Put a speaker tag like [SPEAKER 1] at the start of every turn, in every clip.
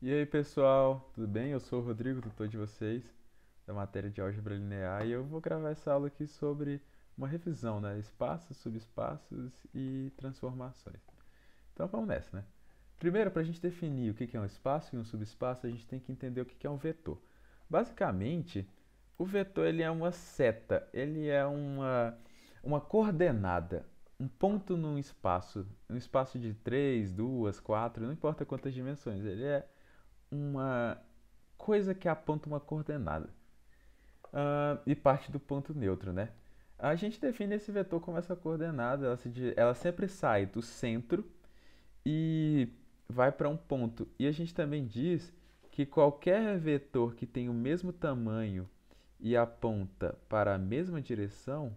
[SPEAKER 1] E aí, pessoal, tudo bem? Eu sou o Rodrigo, tutor de vocês da matéria de álgebra linear e eu vou gravar essa aula aqui sobre uma revisão, né? Espaços, subespaços e transformações. Então vamos nessa, né? Primeiro, para a gente definir o que é um espaço e um subespaço, a gente tem que entender o que é um vetor. Basicamente, o vetor ele é uma seta, ele é uma coordenada, um ponto num espaço, um espaço de 3, 2, 4, não importa quantas dimensões, ele é uma coisa que aponta uma coordenada. E parte do ponto neutro, né? A gente define esse vetor como essa coordenada, ela sempre sai do centro e vai para um ponto. E a gente também diz que qualquer vetor que tem o mesmo tamanho e aponta para a mesma direção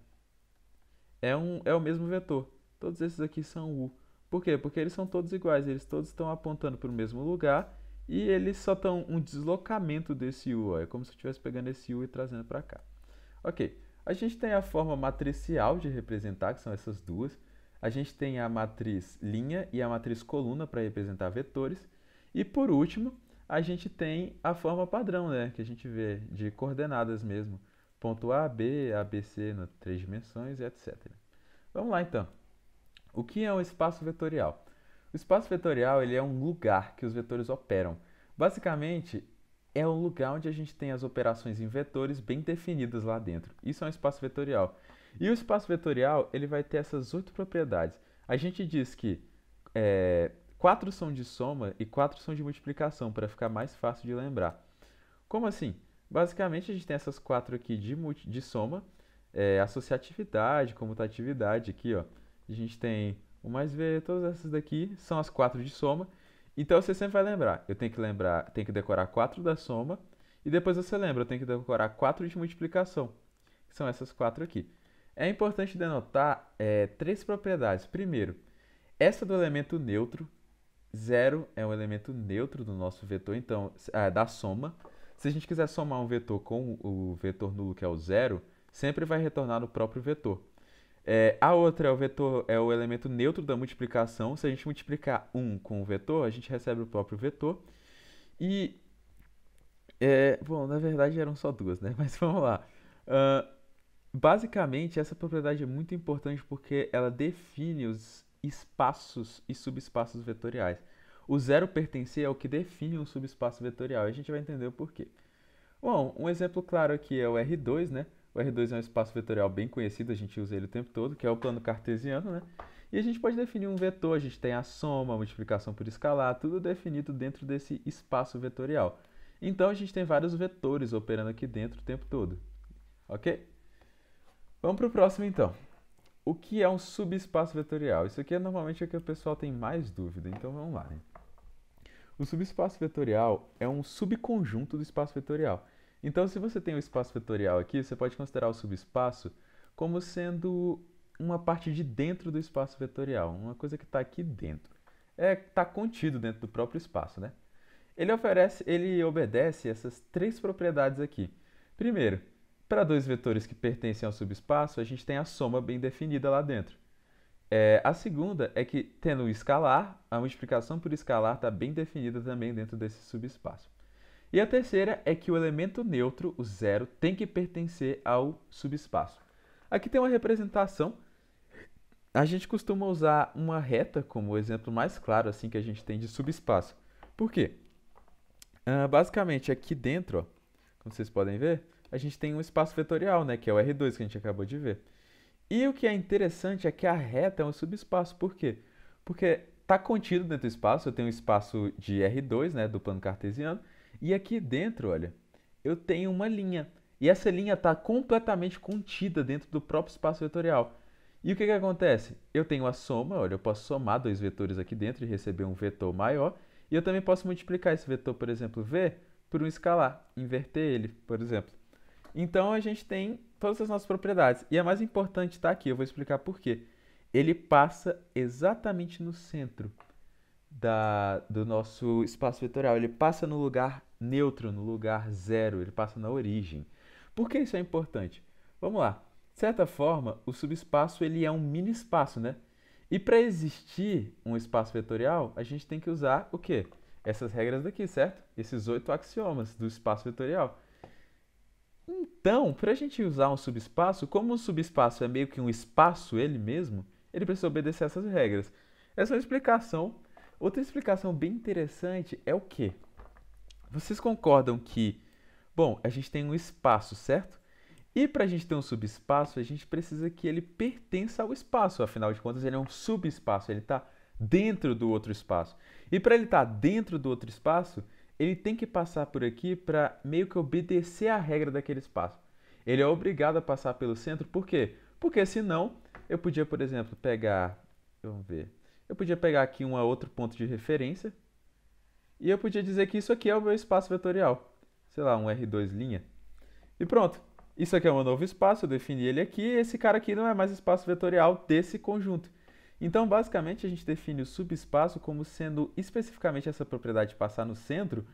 [SPEAKER 1] é o mesmo vetor. Todos esses aqui são U. Por quê? Porque eles são todos iguais, eles todos estão apontando para o mesmo lugar e eles só estão um deslocamento desse U. Ó. É como se eu estivesse pegando esse U e trazendo para cá. Ok, a gente tem a forma matricial de representar, que são essas duas. A gente tem a matriz linha e a matriz coluna para representar vetores. E por último, a gente tem a forma padrão, né, que a gente vê de coordenadas mesmo. Ponto A, B, ABC nas três dimensões, etc. Vamos lá então. O que é um espaço vetorial? O espaço vetorial ele é um lugar que os vetores operam. Basicamente, é um lugar onde a gente tem as operações em vetores bem definidas lá dentro. Isso é um espaço vetorial. E o espaço vetorial ele vai ter essas oito propriedades. A gente diz que quatro são de soma e quatro são de multiplicação, para ficar mais fácil de lembrar. Como assim? Basicamente, a gente tem essas quatro aqui de soma, associatividade, comutatividade aqui, ó. A gente tem o mais V, todas essas daqui são as quatro de soma. Então você sempre vai lembrar. Eu tenho que decorar 4 da soma. E depois você lembra, eu tenho que decorar 4 de multiplicação. Que são essas quatro aqui. É importante denotar três propriedades. Primeiro, essa do elemento neutro. Zero é um elemento neutro do nosso vetor, então, da soma. Se a gente quiser somar um vetor com o vetor nulo, que é o zero, sempre vai retornar no próprio vetor. A outra é o vetor, é o elemento neutro da multiplicação. Se a gente multiplicar um com o vetor, a gente recebe o próprio vetor. E, bom, na verdade eram só duas, né? Mas vamos lá. Ah, basicamente, essa propriedade é muito importante porque ela define os espaços e subespaços vetoriais. O zero pertencer é o que define um subespaço vetorial. E a gente vai entender o porquê. Bom, um exemplo claro aqui é o R2, né? O R2 é um espaço vetorial bem conhecido, a gente usa ele o tempo todo, que é o plano cartesiano, né? E a gente pode definir um vetor, a gente tem a soma, a multiplicação por escalar, tudo definido dentro desse espaço vetorial. Então a gente tem vários vetores operando aqui dentro o tempo todo, ok? Vamos para o próximo então. O que é um subespaço vetorial? Isso aqui é normalmente o que o pessoal tem mais dúvida, então vamos lá, né? O subespaço vetorial é um subconjunto do espaço vetorial. Então, se você tem o espaço vetorial aqui, você pode considerar o subespaço como sendo uma parte de dentro do espaço vetorial, uma coisa que está aqui dentro. Está contido dentro do próprio espaço, né? Ele obedece essas três propriedades aqui. Primeiro, para dois vetores que pertencem ao subespaço, a gente tem a soma bem definida lá dentro. A segunda é que, tendo o escalar, a multiplicação por escalar está bem definida também dentro desse subespaço. E a terceira é que o elemento neutro, o zero, tem que pertencer ao subespaço. Aqui tem uma representação. A gente costuma usar uma reta como o exemplo mais claro assim que a gente tem de subespaço. Por quê? Basicamente, aqui dentro, ó, como vocês podem ver, a gente tem um espaço vetorial, né, que é o R2 que a gente acabou de ver. E o que é interessante é que a reta é um subespaço. Por quê? Porque está contido dentro do espaço, eu tenho um espaço de R2, né, do plano cartesiano, e aqui dentro, olha, eu tenho uma linha. E essa linha está completamente contida dentro do próprio espaço vetorial. E o que acontece? Eu tenho a soma, olha, eu posso somar dois vetores aqui dentro e receber um vetor maior, e eu também posso multiplicar esse vetor, por exemplo, v, por um escalar, inverter ele, por exemplo. Então a gente tem todas as nossas propriedades. E a mais importante está aqui, eu vou explicar por quê. Ele passa exatamente no centro do nosso espaço vetorial. Ele passa no lugar neutro, no lugar zero, ele passa na origem. Por que isso é importante? Vamos lá. De certa forma, o subespaço ele é um mini espaço, né? E para existir um espaço vetorial, a gente tem que usar o quê? Essas regras daqui, certo? Esses 8 axiomas do espaço vetorial. Então, para a gente usar um subespaço, como o subespaço é meio que um espaço ele mesmo, ele precisa obedecer essas regras. Essa é uma explicação. Outra explicação bem interessante é o quê? Vocês concordam que, bom, a gente tem um espaço, certo? E para a gente ter um subespaço, a gente precisa que ele pertença ao espaço. Afinal de contas, ele é um subespaço, ele está dentro do outro espaço. E para ele estar dentro do outro espaço, ele tem que passar por aqui para meio que obedecer à regra daquele espaço. Ele é obrigado a passar pelo centro, por quê? Porque senão eu podia, por exemplo, pegar, vamos ver, eu podia pegar aqui um outro ponto de referência e eu podia dizer que isso aqui é o meu espaço vetorial. Sei lá, um R2'. E pronto. Isso aqui é um novo espaço, eu defini ele aqui, e esse cara aqui não é mais espaço vetorial desse conjunto. Então, basicamente, a gente define o subespaço como sendo especificamente essa propriedade de passar no centro,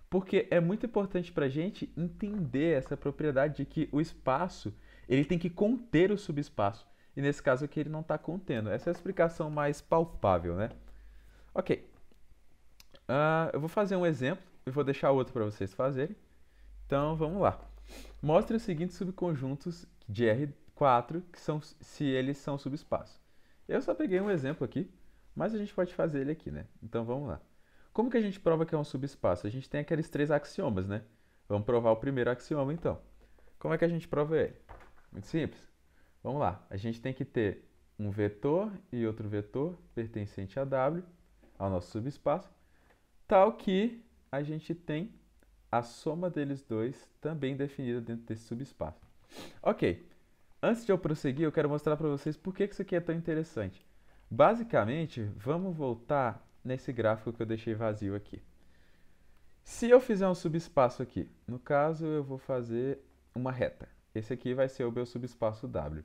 [SPEAKER 1] porque é muito importante para a gente entender essa propriedade de que o espaço ele tem que conter o subespaço. E nesse caso aqui ele não está contendo. Essa é a explicação mais palpável, né? Ok. Eu vou fazer um exemplo e vou deixar outro para vocês fazerem. Então, vamos lá. Mostre os seguintes subconjuntos de R4 que são, se eles são subespaços. Eu só peguei um exemplo aqui, mas a gente pode fazer ele aqui, né? Então vamos lá. Como que a gente prova que é um subespaço? A gente tem aqueles 3 axiomas, né? Vamos provar o primeiro axioma então. Como é que a gente prova ele? Muito simples. Vamos lá. A gente tem que ter um vetor e outro vetor pertencente a W, ao nosso subespaço, tal que a gente tem a soma deles dois também definida dentro desse subespaço. Ok, antes de eu prosseguir, eu quero mostrar para vocês por que isso aqui é tão interessante. Basicamente, vamos voltar nesse gráfico que eu deixei vazio aqui. Se eu fizer um subespaço aqui, no caso eu vou fazer uma reta. Esse aqui vai ser o meu subespaço W.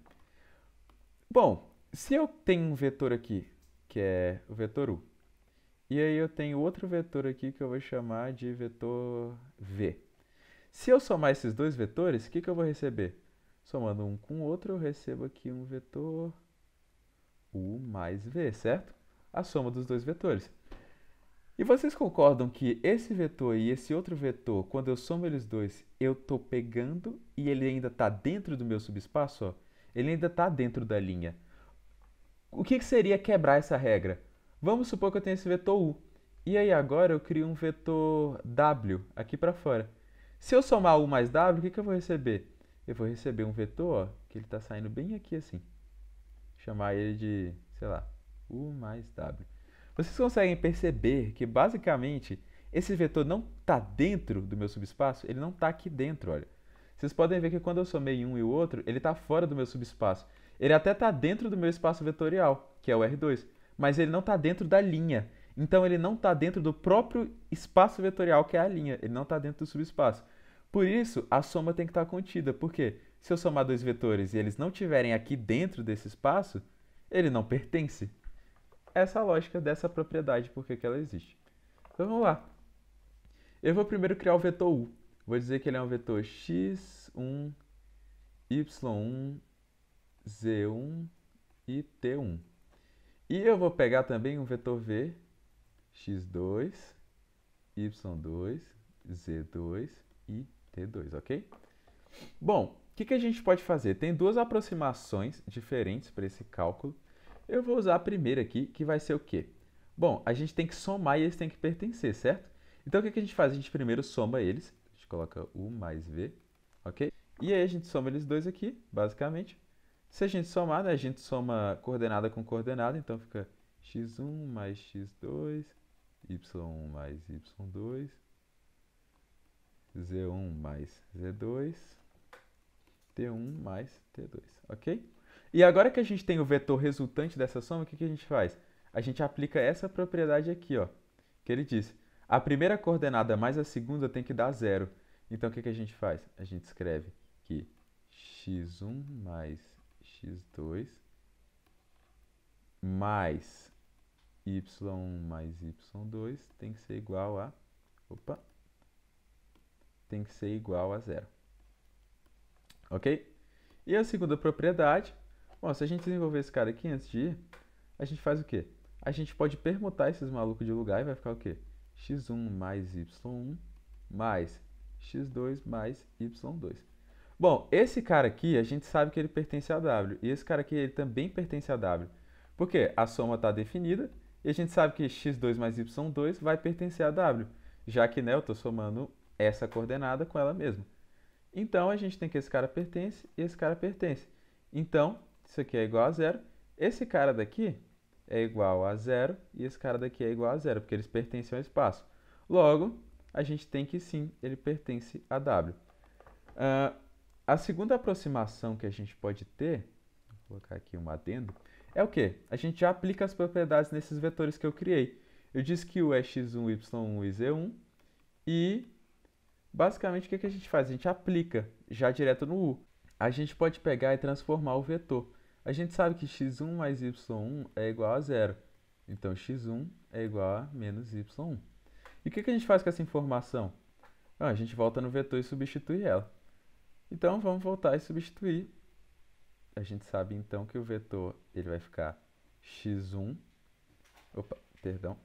[SPEAKER 1] Bom, se eu tenho um vetor aqui, que é o vetor U, e aí eu tenho outro vetor aqui que eu vou chamar de vetor V. Se eu somar esses dois vetores, o que eu vou receber? Somando um com o outro, eu recebo aqui um vetor U mais V, certo? A soma dos dois vetores. E vocês concordam que esse vetor e esse outro vetor, quando eu somo eles dois, eu estou pegando e ele ainda está dentro do meu subespaço? Ó? Ele ainda está dentro da linha. O que seria quebrar essa regra? Vamos supor que eu tenho esse vetor U. E aí agora eu crio um vetor W aqui para fora. Se eu somar U mais W, o que eu vou receber? Eu vou receber um vetor, ó, que ele está saindo bem aqui assim. Chamar ele de, sei lá, U mais W. Vocês conseguem perceber que basicamente esse vetor não está dentro do meu subespaço? Ele não está aqui dentro, olha. Vocês podem ver que quando eu somei um e o outro, ele está fora do meu subespaço. Ele até está dentro do meu espaço vetorial, que é o R2, mas ele não está dentro da linha. Então ele não está dentro do próprio espaço vetorial, que é a linha. Ele não está dentro do subespaço. Por isso, a soma tem que estar contida. Por quê? Se eu somar dois vetores e eles não estiverem aqui dentro desse espaço, ele não pertence. Essa é a lógica dessa propriedade, por que ela existe. Então vamos lá. Eu vou primeiro criar o vetor U. Vou dizer que ele é um vetor x1, y1, z1 e t1. E eu vou pegar também um vetor v, x2, y2, z2 e t2, ok? Bom, o que a gente pode fazer? Tem duas aproximações diferentes para esse cálculo. Eu vou usar a primeira aqui, que vai ser o quê? Bom, a gente tem que somar e eles têm que pertencer, certo? Então, o que a gente faz? A gente primeiro soma eles. A gente coloca U mais V, ok? E aí a gente soma eles dois aqui, basicamente. Se a gente somar, né, a gente soma coordenada com coordenada, então fica x1 mais x2, y1 mais y2, z1 mais z2, t1 mais t2, ok? E agora que a gente tem o vetor resultante dessa soma, o que a gente faz? A gente aplica essa propriedade aqui, ó, que ele diz, a primeira coordenada mais a segunda tem que dar zero. Então, o que a gente faz? A gente escreve que x1 mais x2 mais y1 mais y2 tem que ser igual a... Opa! Tem que ser igual a zero. Ok? E a segunda propriedade... Bom, se a gente desenvolver esse cara aqui antes de ir, a gente faz o quê? A gente pode permutar esses malucos de lugar e vai ficar o quê? x1 mais y1 mais x2 mais y2. Bom, esse cara aqui, a gente sabe que ele pertence a W, e esse cara aqui ele também pertence a W. Por quê? A soma está definida, e a gente sabe que x2 mais y2 vai pertencer a W, já que né, eu estou somando essa coordenada com ela mesma. Então, a gente tem que esse cara pertence e esse cara pertence. Então, isso aqui é igual a zero. Esse cara daqui é igual a zero e esse cara daqui é igual a zero, porque eles pertencem ao espaço. Logo, a gente tem que sim, ele pertence a W. A segunda aproximação que a gente pode ter, vou colocar aqui um adendo, é o quê? A gente já aplica as propriedades nesses vetores que eu criei. Eu disse que o é x1, y1 e z1 e basicamente, o que a gente faz? A gente aplica já direto no U. A gente pode pegar e transformar o vetor. A gente sabe que x1 mais y1 é igual a zero. Então, x1 é igual a menos y1. E o que a gente faz com essa informação? A gente volta no vetor e substitui ela. Então, vamos voltar e substituir. A gente sabe, então, que o vetor ele vai ficar x1... Opa, perdão.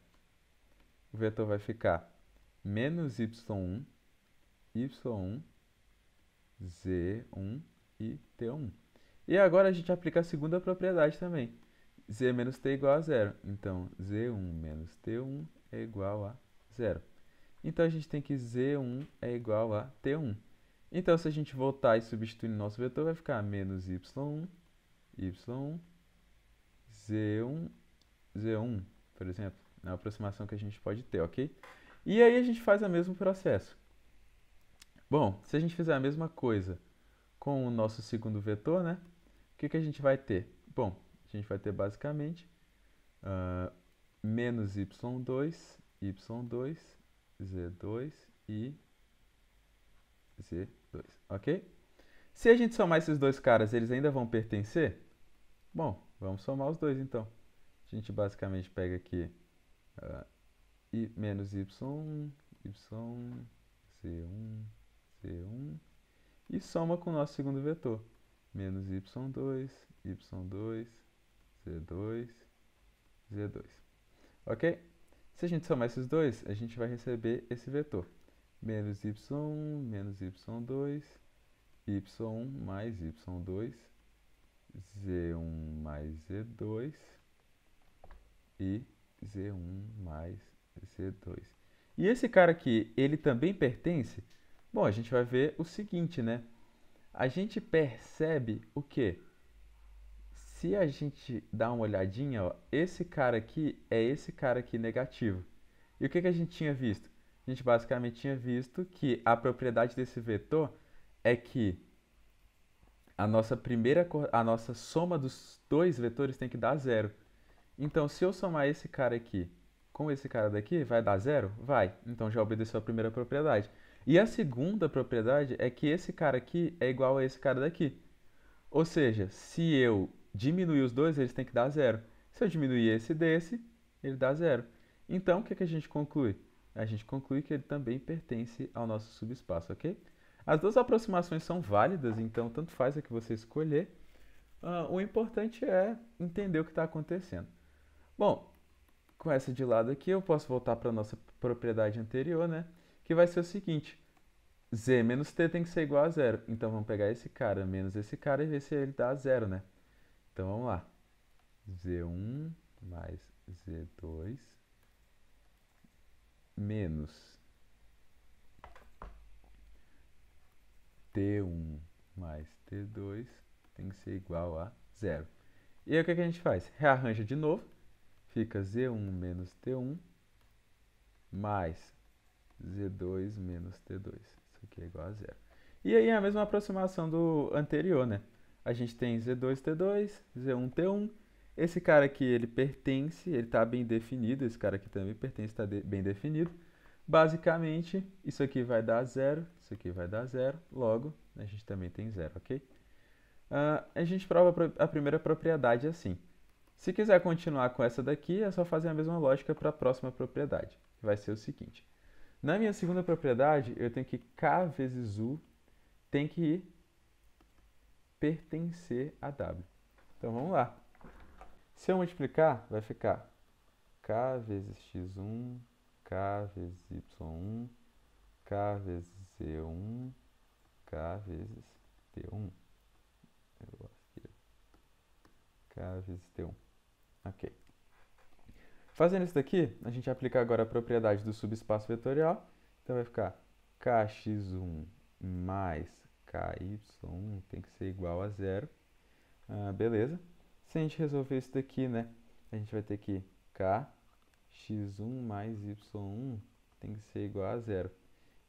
[SPEAKER 1] O vetor vai ficar menos y1 y1, z1 e t1. E agora a gente aplica a segunda propriedade também. Z menos t igual a zero. Então, z1 menos t1 é igual a zero. Então, a gente tem que z1 é igual a t1. Então, se a gente voltar e substituir no nosso vetor, vai ficar menos y1, y1, z1, z1, por exemplo. É uma aproximação que a gente pode ter, ok? E aí a gente faz o mesmo processo. Bom, se a gente fizer a mesma coisa com o nosso segundo vetor, né? O que a gente vai ter? Bom, a gente vai ter basicamente menos y2, y2, z2 e z2, ok? Se a gente somar esses dois caras, eles ainda vão pertencer? Bom, vamos somar os dois então. A gente basicamente pega aqui menos y1, y1, z1, z1 e soma com o nosso segundo vetor. Menos y2, y2, z2, z2. Ok? Se a gente somar esses dois, a gente vai receber esse vetor. Menos y1, menos y2, y1 mais y2, z1 mais z2 e z1 mais z2. E esse cara aqui, ele também pertence? Bom, a gente vai ver o seguinte, né? A gente percebe o quê? Se a gente dá uma olhadinha, ó, esse cara aqui é esse cara aqui negativo. E o que a gente tinha visto? A gente basicamente tinha visto que a propriedade desse vetor é que a nossa soma dos dois vetores tem que dar zero. Então, se eu somar esse cara aqui com esse cara daqui, vai dar zero? Vai. Então, já obedeceu a primeira propriedade. E a segunda propriedade é que esse cara aqui é igual a esse cara daqui. Ou seja, se eu diminuir os dois, eles têm que dar zero. Se eu diminuir esse desse, ele dá zero. Então, o que a gente conclui? A gente conclui que ele também pertence ao nosso subespaço, ok? As duas aproximações são válidas, então tanto faz a que você escolher. O importante é entender o que está acontecendo. Bom, com essa de lado aqui, eu posso voltar para a nossa propriedade anterior, né? Que vai ser o seguinte. Z menos t tem que ser igual a zero. Então, vamos pegar esse cara menos esse cara e ver se ele dá zero, né? Então, vamos lá. Z1 mais Z2 menos T1 mais T2 tem que ser igual a zero. E aí, o que a gente faz? Rearranja de novo. Fica Z1 menos T1 mais Z2 menos T2. Isso aqui é igual a zero. E aí é a mesma aproximação do anterior, né? A gente tem Z2, T2, Z1, T1. Esse cara aqui, ele pertence, ele está bem definido. Esse cara aqui também pertence, está bem definido. Basicamente, isso aqui vai dar zero, isso aqui vai dar zero. Logo, a gente também tem zero, ok? A gente prova a primeira propriedade assim. Se quiser continuar com essa daqui, é só fazer a mesma lógica para a próxima propriedade. Vai ser o seguinte. Na minha segunda propriedade, eu tenho que K vezes U tem que pertencer a W. Então, vamos lá. Se eu multiplicar, vai ficar K vezes x1, K vezes Y1, K vezes Z1, K vezes T1. K vezes T1. Ok. Fazendo isso daqui, a gente aplica agora a propriedade do subespaço vetorial. Então vai ficar kx1 mais ky1 tem que ser igual a zero. Beleza. Se a gente resolver isso daqui, né, a gente vai ter que kx1 mais y1 tem que ser igual a zero.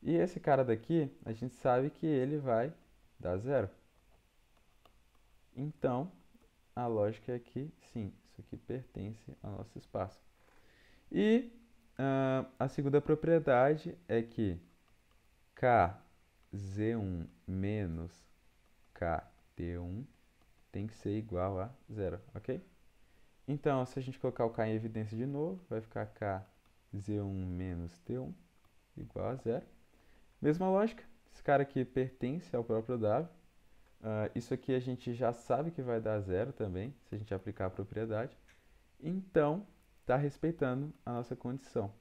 [SPEAKER 1] E esse cara daqui, a gente sabe que ele vai dar zero. Então, a lógica é que, sim, isso aqui pertence ao nosso espaço. E a segunda propriedade é que kz1 menos kt1 tem que ser igual a zero, ok? Então, se a gente colocar o k em evidência de novo, vai ficar kz1 menos t1 igual a zero. Mesma lógica, esse cara aqui pertence ao próprio W. Isso aqui a gente já sabe que vai dar zero também, se a gente aplicar a propriedade. Então, está respeitando a nossa condição.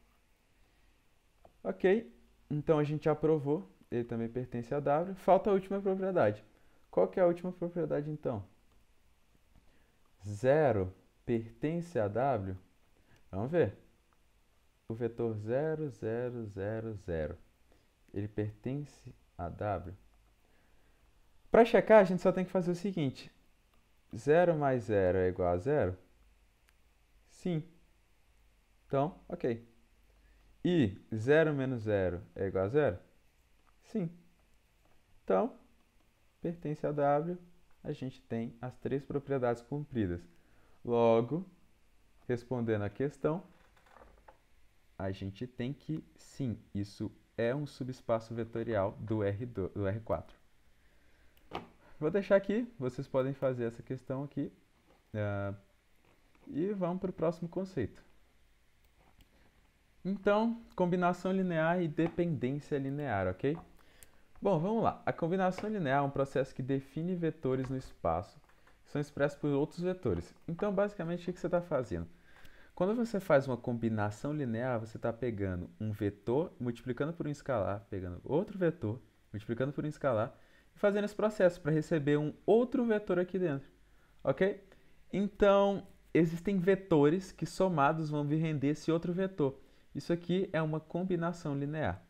[SPEAKER 1] Ok, então a gente aprovou, ele também pertence a W. Falta a última propriedade. Qual que é a última propriedade então? 0 pertence a W? Vamos ver. O vetor 0, 0, 0, 0, ele pertence a W? Para checar, a gente só tem que fazer o seguinte. 0 mais 0 é igual a 0? Sim. Então, ok. E 0 menos 0 é igual a 0? Sim. Então, pertence a W, a gente tem as três propriedades cumpridas. Logo, respondendo a questão, a gente tem que, sim, isso é um subespaço vetorial do R4. Vou deixar aqui, vocês podem fazer essa questão aqui. E vamos para o próximo conceito. Então, combinação linear e dependência linear, ok? Bom, vamos lá. A combinação linear é um processo que define vetores no espaço, que são expressos por outros vetores. Então, basicamente, o que você está fazendo? Quando você faz uma combinação linear, você está pegando um vetor, multiplicando por um escalar, pegando outro vetor, multiplicando por um escalar, e fazendo esse processo para receber um outro vetor aqui dentro, ok? Então, existem vetores que somados vão vir render esse outro vetor. Isso aqui é uma combinação linear.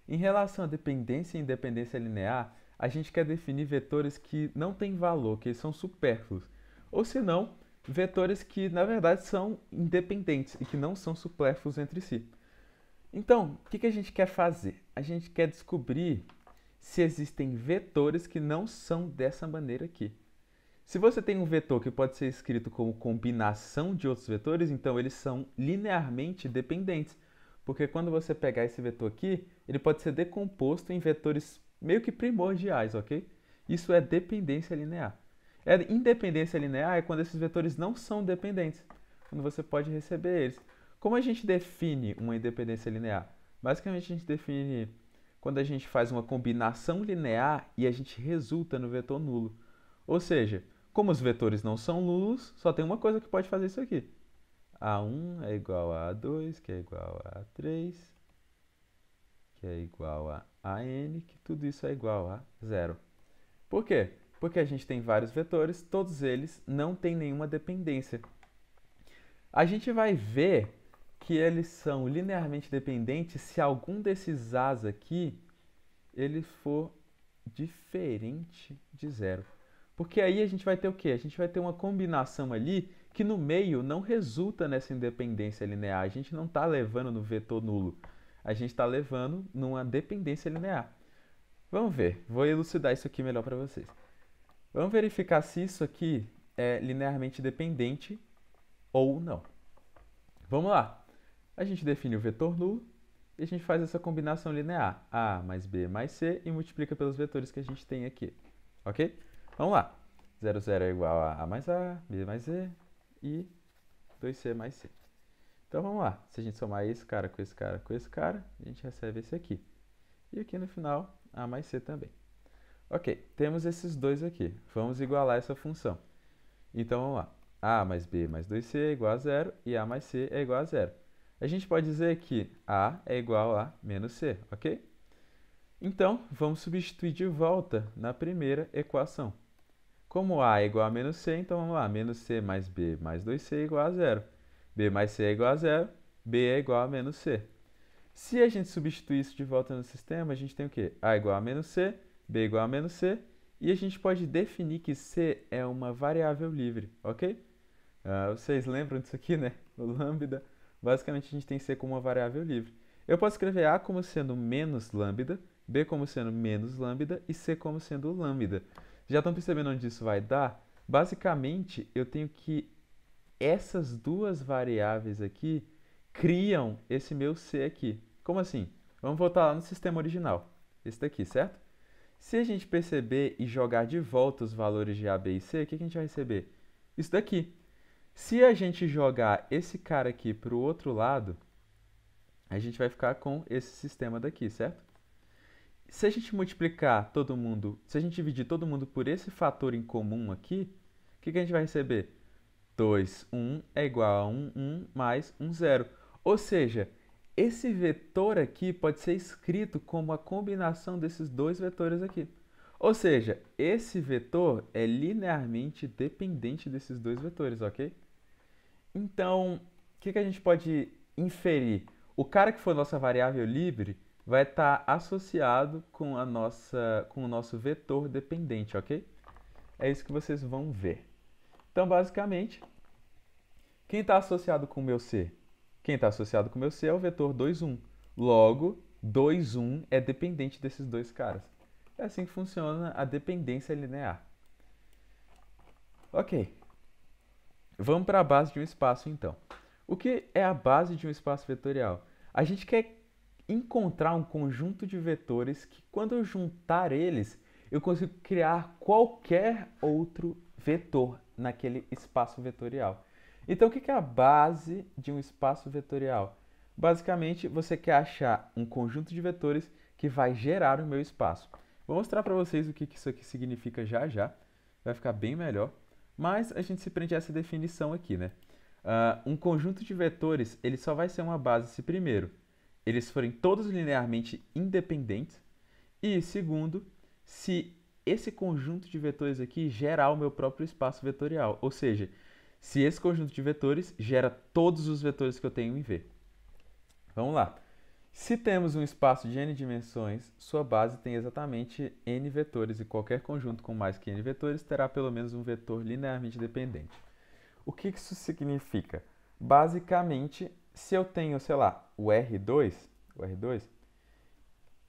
[SPEAKER 1] Em relação à dependência e independência linear, a gente quer definir vetores que não têm valor, que são supérfluos. Ou senão, vetores que, na verdade, são independentes e que não são supérfluos entre si. Então, o que a gente quer fazer? A gente quer descobrir se existem vetores que não são dessa maneira aqui. Se você tem um vetor que pode ser escrito como combinação de outros vetores, então eles são linearmente dependentes. Porque quando você pegar esse vetor aqui, ele pode ser decomposto em vetores meio que primordiais, ok? Isso é dependência linear. Independência linear é quando esses vetores não são dependentes, quando você pode receber eles. Como a gente define uma independência linear? Basicamente, a gente define quando a gente faz uma combinação linear e a gente resulta no vetor nulo. Ou seja, como os vetores não são nulos, só tem uma coisa que pode fazer isso aqui. A1 é igual a A2, que é igual a A3, que é igual a AN, que tudo isso é igual a zero. Por quê? Porque a gente tem vários vetores, todos eles não têm nenhuma dependência. A gente vai ver que eles são linearmente dependentes se algum desses A's aqui ele for diferente de zero. Porque aí a gente vai ter o quê? A gente vai ter uma combinação ali que no meio não resulta nessa independência linear. A gente não está levando no vetor nulo. A gente está levando numa dependência linear. Vamos ver. Vou elucidar isso aqui melhor para vocês. Vamos verificar se isso aqui é linearmente dependente ou não. Vamos lá. A gente define o vetor nulo e a gente faz essa combinação linear. A mais B mais C e multiplica pelos vetores que a gente tem aqui. Ok? Vamos lá. 0, 0 é igual a mais A, B mais C e 2C mais C. Então vamos lá. Se a gente somar esse cara com esse cara com esse cara, a gente recebe esse aqui. E aqui no final, A mais C também. Ok, temos esses dois aqui. Vamos igualar essa função. Então vamos lá. A mais B mais 2C é igual a zero e A mais C é igual a zero. A gente pode dizer que A é igual a menos C, ok? Então, vamos substituir de volta na primeira equação. Como A é igual a menos C, então vamos lá, menos C mais B mais 2C é igual a zero. B mais C é igual a zero, B é igual a menos C. Se a gente substituir isso de volta no sistema, a gente tem o quê? A igual a menos C, B igual a menos C, e a gente pode definir que C é uma variável livre, ok? Vocês lembram disso aqui, né? O lambda, basicamente a gente tem C como uma variável livre. Eu posso escrever A como sendo menos lambda, B como sendo menos lambda e C como sendo lambda. Já estão percebendo onde isso vai dar? Basicamente, eu tenho que essas duas variáveis aqui criam esse meu C aqui. Como assim? Vamos voltar lá no sistema original. Esse daqui, certo? Se a gente perceber e jogar de volta os valores de A, B e C, o que a gente vai receber? Isso daqui. Se a gente jogar esse cara aqui para o outro lado, a gente vai ficar com esse sistema daqui, certo? Se a gente multiplicar todo mundo, se a gente dividir todo mundo por esse fator em comum aqui, o que a gente vai receber? 2, 1 é igual a 1, 1 mais 1, 0. Ou seja, esse vetor aqui pode ser escrito como a combinação desses dois vetores aqui. Ou seja, esse vetor é linearmente dependente desses dois vetores, ok? Então, o que a gente pode inferir? O cara que for nossa variável livre vai estar associado com com o nosso vetor dependente, ok? É isso que vocês vão ver. Então, basicamente, quem está associado com o meu C? Quem está associado com o meu C é o vetor 2, 1. Logo, 2, 1 é dependente desses dois caras. É assim que funciona a dependência linear. Ok, vamos para a base de um espaço então. O que é a base de um espaço vetorial? A gente quer encontrar um conjunto de vetores que, quando eu juntar eles, eu consigo criar qualquer outro vetor naquele espaço vetorial. Então, o que é a base de um espaço vetorial? Basicamente, você quer achar um conjunto de vetores que vai gerar o meu espaço. Vou mostrar para vocês o que isso aqui significa já já. Vai ficar bem melhor. Mas a gente se prende a essa definição aqui, né? Um conjunto de vetores ele só vai ser uma base se, primeiro, eles forem todos linearmente independentes e, segundo, se esse conjunto de vetores aqui gerar o meu próprio espaço vetorial. Ou seja, se esse conjunto de vetores gera todos os vetores que eu tenho em V. Vamos lá. Se temos um espaço de n dimensões, sua base tem exatamente n vetores e qualquer conjunto com mais que n vetores terá pelo menos um vetor linearmente dependente. O que isso significa? Basicamente, se eu tenho, sei lá, o R2,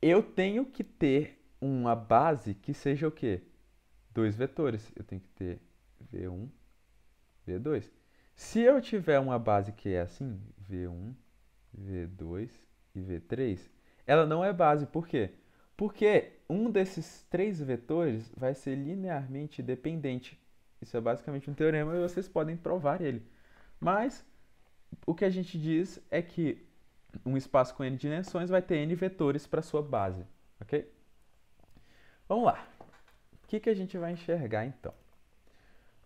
[SPEAKER 1] eu tenho que ter uma base que seja o quê? Dois vetores. Eu tenho que ter V1, V2. Se eu tiver uma base que é assim, V1, V2 e V3, ela não é base. Por quê? Porque um desses três vetores vai ser linearmente dependente. Isso é basicamente um teorema e vocês podem provar ele. Mas o que a gente diz é que um espaço com n dimensões vai ter n vetores para sua base, ok? Vamos lá. O que a gente vai enxergar então?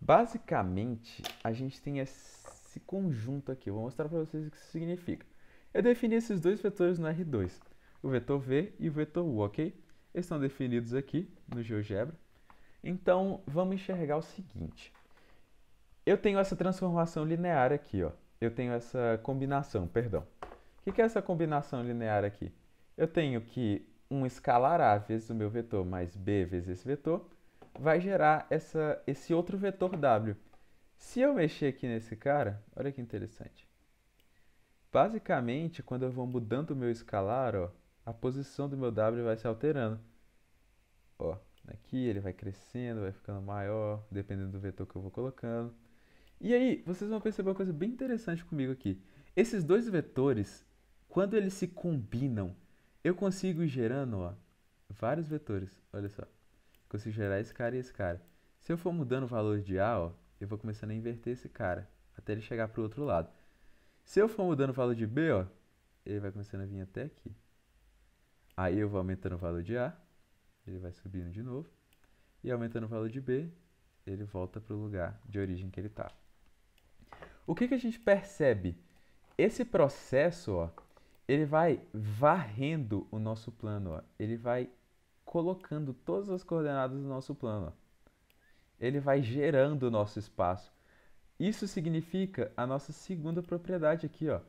[SPEAKER 1] Basicamente, a gente tem esse conjunto aqui. Eu vou mostrar para vocês o que isso significa. Eu defini esses dois vetores no R2, o vetor V e o vetor U, ok? Eles estão definidos aqui no GeoGebra. Então, vamos enxergar o seguinte. Eu tenho essa transformação linear aqui, ó. Eu tenho essa combinação, perdão. O que é essa combinação linear aqui? Eu tenho que um escalar A vezes o meu vetor mais B vezes esse vetor vai gerar esse outro vetor W. Se eu mexer aqui nesse cara, olha que interessante. Basicamente, quando eu vou mudando o meu escalar, ó, a posição do meu W vai se alterando. Ó, aqui ele vai crescendo, vai ficando maior, dependendo do vetor que eu vou colocando. E aí, vocês vão perceber uma coisa bem interessante comigo aqui. Esses dois vetores, quando eles se combinam, eu consigo ir gerando, ó, vários vetores. Olha só. Consigo gerar esse cara e esse cara. Se eu for mudando o valor de A, ó, eu vou começando a inverter esse cara, até ele chegar para o outro lado. Se eu for mudando o valor de B, ó, ele vai começando a vir até aqui. Aí eu vou aumentando o valor de A, ele vai subindo de novo. E aumentando o valor de B, ele volta para o lugar de origem que ele está. O que a gente percebe? esse processo, ó, ele vai varrendo o nosso plano, ó. Ele vai colocando todas as coordenadas do nosso plano, ó. Ele vai gerando o nosso espaço. Isso significa a nossa segunda propriedade aqui, ó.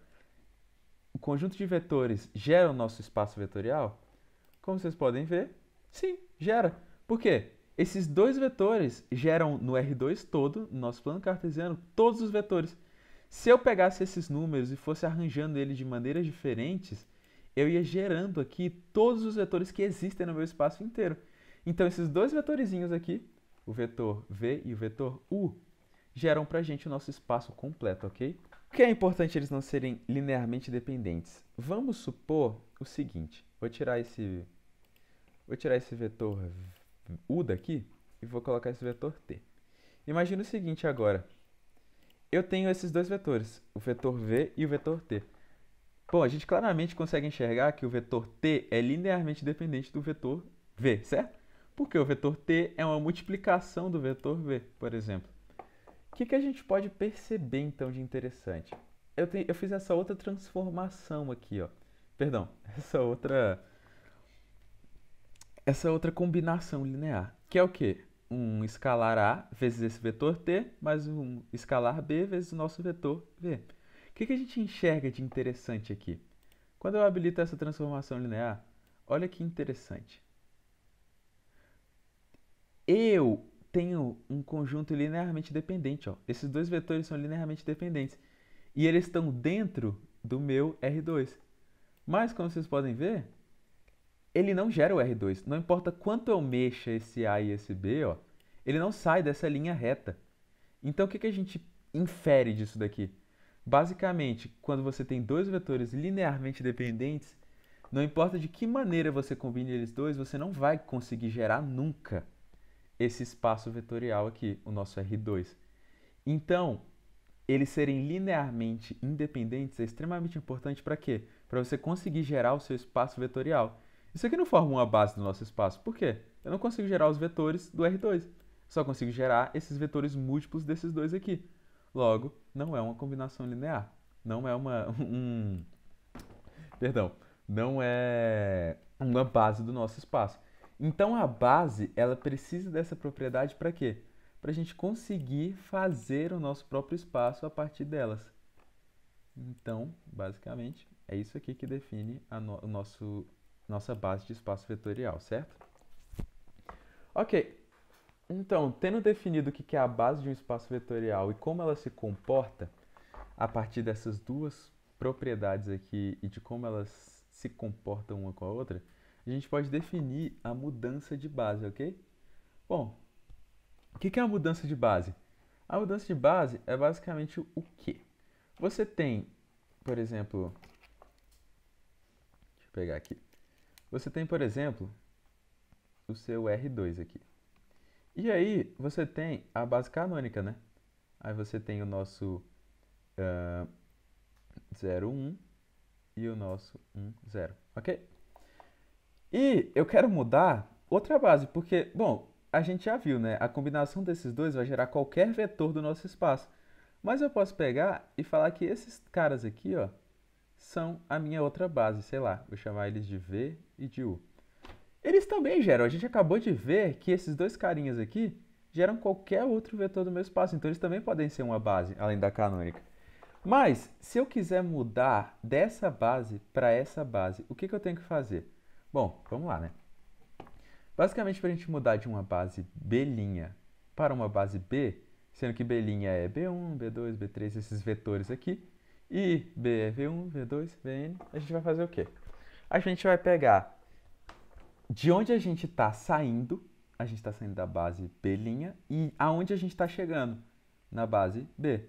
[SPEAKER 1] O conjunto de vetores gera o nosso espaço vetorial? Como vocês podem ver, sim, gera. Por quê? Esses dois vetores geram no R2 todo, no nosso plano cartesiano, todos os vetores. Se eu pegasse esses números e fosse arranjando eles de maneiras diferentes, eu ia gerando aqui todos os vetores que existem no meu espaço inteiro. Então, esses dois vetorizinhos aqui, o vetor V e o vetor U, geram pra gente o nosso espaço completo, ok? Por que é importante eles não serem linearmente dependentes? Vamos supor o seguinte, vou tirar esse vetor U daqui e vou colocar esse vetor T. Imagina o seguinte agora, eu tenho esses dois vetores, o vetor V e o vetor T. Bom, a gente claramente consegue enxergar que o vetor T é linearmente dependente do vetor V, certo? Porque o vetor T é uma multiplicação do vetor V, por exemplo. O que a gente pode perceber, então, de interessante? Eu fiz essa outra transformação aqui, ó. Perdão, essa outra combinação linear, que é o quê? Um escalar A vezes esse vetor T, mais um escalar B vezes o nosso vetor V. O que a gente enxerga de interessante aqui? Quando eu habilito essa transformação linear, olha que interessante. Eu tenho um conjunto linearmente dependente, ó. Esses dois vetores são linearmente dependentes. E eles estão dentro do meu R2. Mas, como vocês podem ver, ele não gera o R2. Não importa quanto eu mexa esse A e esse B, ó, ele não sai dessa linha reta. Então, o que a gente infere disso daqui? Basicamente, quando você tem dois vetores linearmente dependentes, não importa de que maneira você combine eles dois, você não vai conseguir gerar nunca esse espaço vetorial aqui, o nosso R2. Então, eles serem linearmente independentes é extremamente importante para quê? Para você conseguir gerar o seu espaço vetorial. Isso aqui não forma uma base do nosso espaço. Por quê? Eu não consigo gerar os vetores do R2. Só consigo gerar esses vetores múltiplos desses dois aqui. Logo, não é uma combinação linear. Não é perdão, não é uma base do nosso espaço. Então a base, ela precisa dessa propriedade para quê? Para a gente conseguir fazer o nosso próprio espaço a partir delas. Então, basicamente, é isso aqui que define nossa base de espaço vetorial, certo? Ok, então, tendo definido o que é a base de um espaço vetorial e como ela se comporta a partir dessas duas propriedades aqui e de como elas se comportam uma com a outra, a gente pode definir a mudança de base, ok? Bom, o que é a mudança de base? A mudança de base é basicamente o quê? Você tem, por exemplo, deixa eu pegar aqui. Você tem, por exemplo, o seu R2 aqui. E aí, você tem a base canônica, né? Aí você tem o nosso 0, 1 e o nosso 1, 0, ok? E eu quero mudar outra base, porque, bom, a gente já viu, né? A combinação desses dois vai gerar qualquer vetor do nosso espaço. Mas eu posso pegar e falar que esses caras aqui, ó, são a minha outra base, sei lá, vou chamar eles de V e de U. Eles também geram, a gente acabou de ver que esses dois carinhas aqui geram qualquer outro vetor do meu espaço, então eles também podem ser uma base, além da canônica. Mas, se eu quiser mudar dessa base para essa base, o que eu tenho que fazer? Bom, vamos lá, né? Basicamente, para a gente mudar de uma base B' para uma base B, sendo que B' é B1, B2, B3, esses vetores aqui, e B é V1, V2, Vn, a gente vai fazer o quê? A gente vai pegar de onde a gente está saindo, a gente está saindo da base B', e aonde a gente está chegando? Na base B.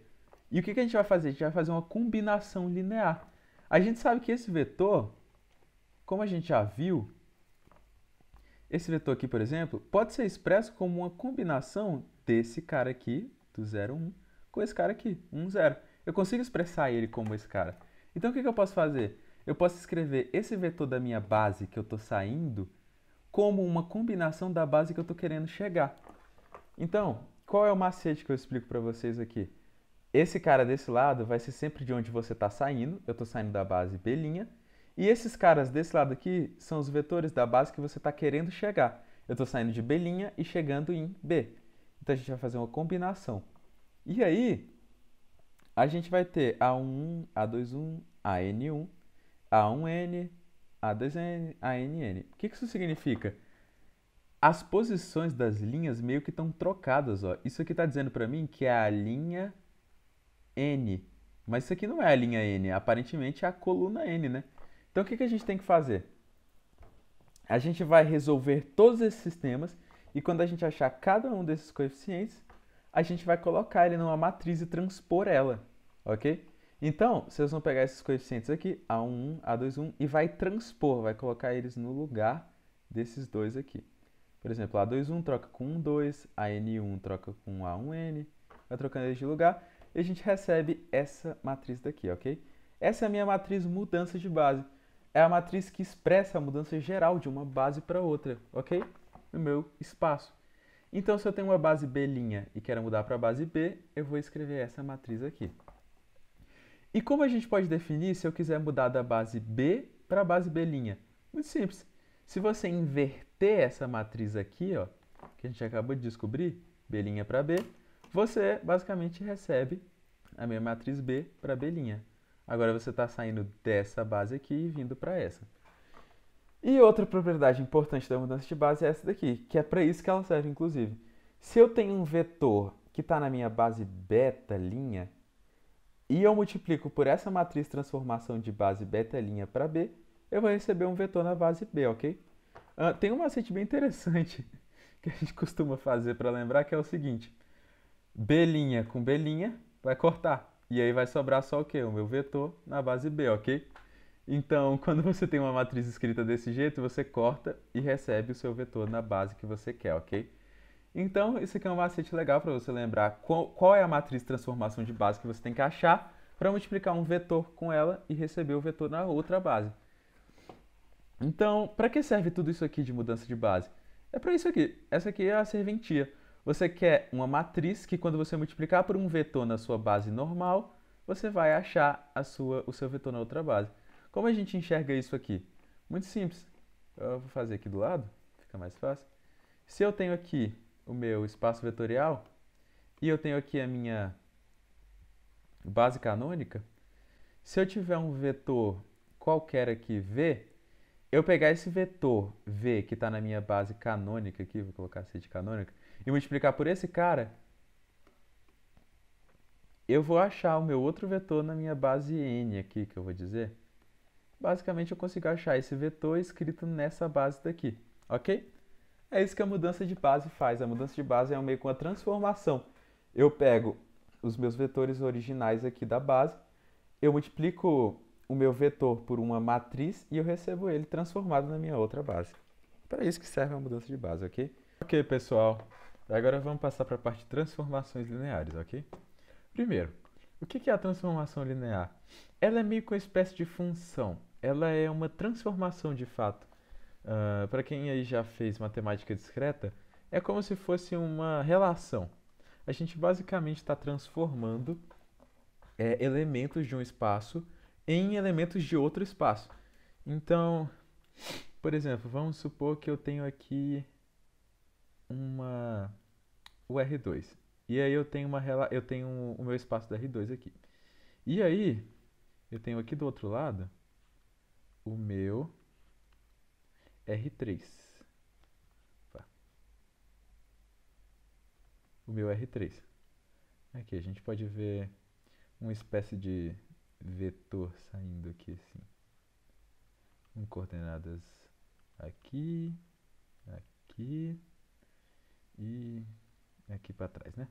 [SPEAKER 1] E o que a gente vai fazer? A gente vai fazer uma combinação linear. A gente sabe que esse vetor, como a gente já viu, esse vetor aqui, por exemplo, pode ser expresso como uma combinação desse cara aqui, do 0, 1, com esse cara aqui, 1, 0. Eu consigo expressar ele como esse cara. Então, o que eu posso fazer? Eu posso escrever esse vetor da minha base que eu estou saindo como uma combinação da base que eu estou querendo chegar. Então, qual é o macete que eu explico para vocês aqui? Esse cara desse lado vai ser sempre de onde você está saindo. Eu estou saindo da base B'. E esses caras desse lado aqui são os vetores da base que você está querendo chegar. Eu estou saindo de B' e chegando em B. Então a gente vai fazer uma combinação. E aí, a gente vai ter A11, A21, AN1, A1N, A2N, ANN. O que isso significa? As posições das linhas meio que estão trocadas, ó. Isso aqui está dizendo para mim que é a linha N. Mas isso aqui não é a linha N, aparentemente é a coluna N, né? Então o que a gente tem que fazer? A gente vai resolver todos esses sistemas e quando a gente achar cada um desses coeficientes, a gente vai colocar ele numa matriz e transpor ela, ok? Então, vocês vão pegar esses coeficientes aqui, A11, A21, e vai transpor, vai colocar eles no lugar desses dois aqui. Por exemplo, A21 troca com 1, 2, a N1 troca com A1N, vai trocando eles de lugar, e a gente recebe essa matriz daqui, ok? Essa é a minha matriz mudança de base. É a matriz que expressa a mudança geral de uma base para outra, ok? No meu espaço. Então, se eu tenho uma base B' e quero mudar para a base B, eu vou escrever essa matriz aqui. E como a gente pode definir se eu quiser mudar da base B para a base B'? Muito simples. Se você inverter essa matriz aqui, ó, que a gente acabou de descobrir, B' para B, você basicamente recebe a minha matriz B para B'. Agora você está saindo dessa base aqui e vindo para essa. E outra propriedade importante da mudança de base é essa daqui, que é para isso que ela serve, inclusive. Se eu tenho um vetor que está na minha base beta' e eu multiplico por essa matriz transformação de base beta' para B, eu vou receber um vetor na base B, ok? Tem um macete bem interessante que a gente costuma fazer para lembrar, que é o seguinte. B' com B' vai cortar. E aí vai sobrar só o quê? O meu vetor na base B, ok? Então, quando você tem uma matriz escrita desse jeito, você corta e recebe o seu vetor na base que você quer, ok? Então, isso aqui é um macete legal para você lembrar qual é a matriz de transformação de base que você tem que achar para multiplicar um vetor com ela e receber o vetor na outra base. Então, para que serve tudo isso aqui de mudança de base? É para isso aqui. Essa aqui é a serventia. Você quer uma matriz que, quando você multiplicar por um vetor na sua base normal, você vai achar o seu vetor na outra base. Como a gente enxerga isso aqui? Muito simples. Eu vou fazer aqui do lado, fica mais fácil. Se eu tenho aqui o meu espaço vetorial e eu tenho aqui a minha base canônica, se eu tiver um vetor qualquer aqui, V, eu pegar esse vetor V que está na minha base canônica aqui, vou colocar C de canônica, e multiplicar por esse cara, eu vou achar o meu outro vetor na minha base N aqui, que eu vou dizer. Basicamente, eu consigo achar esse vetor escrito nessa base daqui, ok? É isso que a mudança de base faz. A mudança de base é meio que uma transformação. Eu pego os meus vetores originais aqui da base, eu multiplico o meu vetor por uma matriz e eu recebo ele transformado na minha outra base. Para isso que serve a mudança de base, ok? Ok, pessoal. Agora vamos passar para a parte de transformações lineares, ok? Primeiro, o que é a transformação linear? Ela é meio que uma espécie de função. Ela é uma transformação de fato. Para quem aí já fez matemática discreta, é como se fosse uma relação. A gente basicamente está transformando elementos de um espaço em elementos de outro espaço. Então, por exemplo, vamos supor que eu tenho aqui o R2. E aí eu tenho o meu espaço do R2 aqui. E aí, eu tenho aqui do outro lado o meu R3. Opa. O meu R3. Aqui a gente pode ver uma espécie de vetor saindo aqui assim. Com coordenadas aqui, aqui e aqui para trás, né?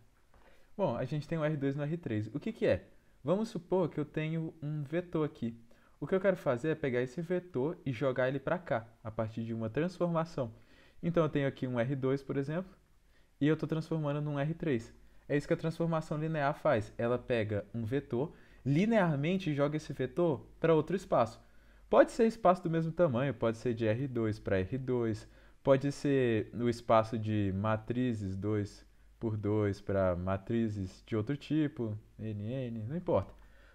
[SPEAKER 1] Bom, a gente tem o R2 no R3. O que é? Vamos supor que eu tenho um vetor aqui. O que eu quero fazer é pegar esse vetor e jogar ele para cá, a partir de uma transformação. Então eu tenho aqui um R2, por exemplo, e eu estou transformando num R3. É isso que a transformação linear faz. Ela pega um vetor, linearmente joga esse vetor para outro espaço. Pode ser espaço do mesmo tamanho, pode ser de R2 para R2, pode ser no espaço de matrizes 2 por 2 para matrizes de outro tipo, NN, não importa.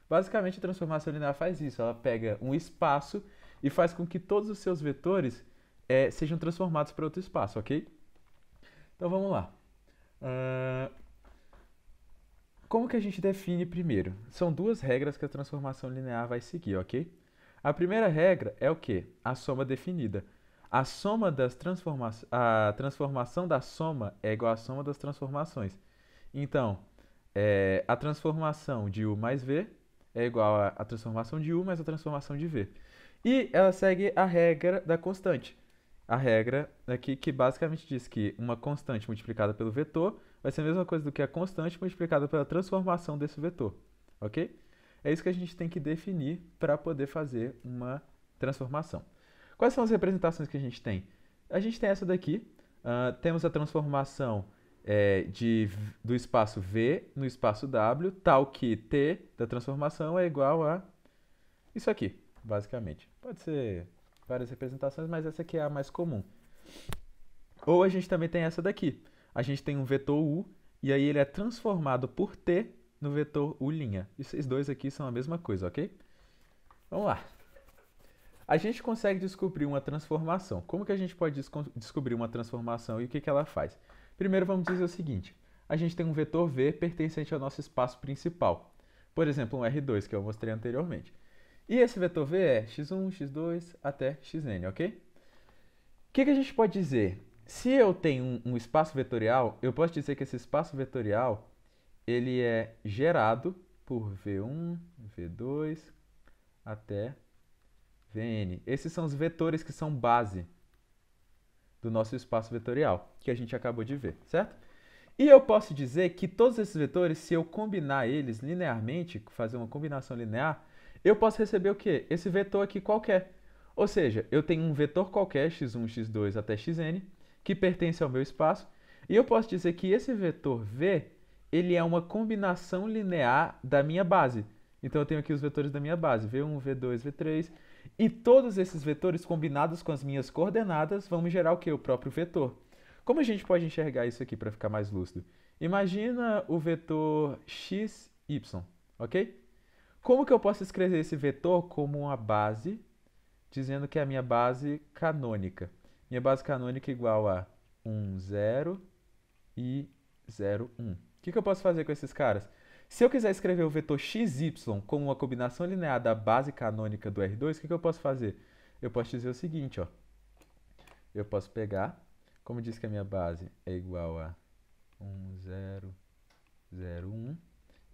[SPEAKER 1] Basicamente, a transformação linear faz isso. Ela pega um espaço e faz com que todos os seus vetores sejam transformados para outro espaço, ok? Então, vamos lá. Como que a gente define primeiro? São duas regras que a transformação linear vai seguir, ok? A primeira regra é o quê? A soma definida. A soma das a transformação da soma é igual à soma das transformações. Então, a transformação de U mais V é igual à transformação de U mais a transformação de V. E ela segue a regra da constante. A regra aqui que basicamente diz que uma constante multiplicada pelo vetor vai ser a mesma coisa do que a constante multiplicada pela transformação desse vetor, ok? É isso que a gente tem que definir para poder fazer uma transformação. Quais são as representações que a gente tem? A gente tem essa daqui, temos a transformação do espaço V no espaço W, tal que T da transformação é igual a isso aqui, basicamente. Pode ser várias representações, mas essa aqui é a mais comum. Ou a gente também tem essa daqui. A gente tem um vetor U, e aí ele é transformado por T no vetor U'. Esses dois aqui são a mesma coisa, ok? Vamos lá. A gente consegue descobrir uma transformação. Como que a gente pode descobrir uma transformação e o que que ela faz? Primeiro vamos dizer o seguinte. A gente tem um vetor V pertencente ao nosso espaço principal. Por exemplo, um R2, que eu mostrei anteriormente. E esse vetor V é x1, x2 até xn, ok? O que que a gente pode dizer? Se eu tenho um espaço vetorial, eu posso dizer que esse espaço vetorial ele é gerado por V1, V2 até Vn. Esses são os vetores que são base do nosso espaço vetorial, que a gente acabou de ver, certo? E eu posso dizer que todos esses vetores, se eu combinar eles linearmente, fazer uma combinação linear, eu posso receber o quê? Esse vetor aqui qualquer. Ou seja, eu tenho um vetor qualquer, x1, x2 até xn, que pertence ao meu espaço, e eu posso dizer que esse vetor V, ele é uma combinação linear da minha base. Então eu tenho aqui os vetores da minha base, V1, V2, V3, e todos esses vetores combinados com as minhas coordenadas vão me gerar o quê? O próprio vetor. Como a gente pode enxergar isso aqui para ficar mais lúcido? Imagina o vetor x, y, ok? Como que eu posso escrever esse vetor como uma base, dizendo que é a minha base canônica? Minha base canônica é igual a 1, 0 e 0, 1. O que eu posso fazer com esses caras? Se eu quiser escrever o vetor xy como uma combinação linear da base canônica do R2, o que eu posso fazer? Eu posso dizer o seguinte, ó. Eu posso pegar, como diz que a minha base é igual a 1, 0, 0, 1.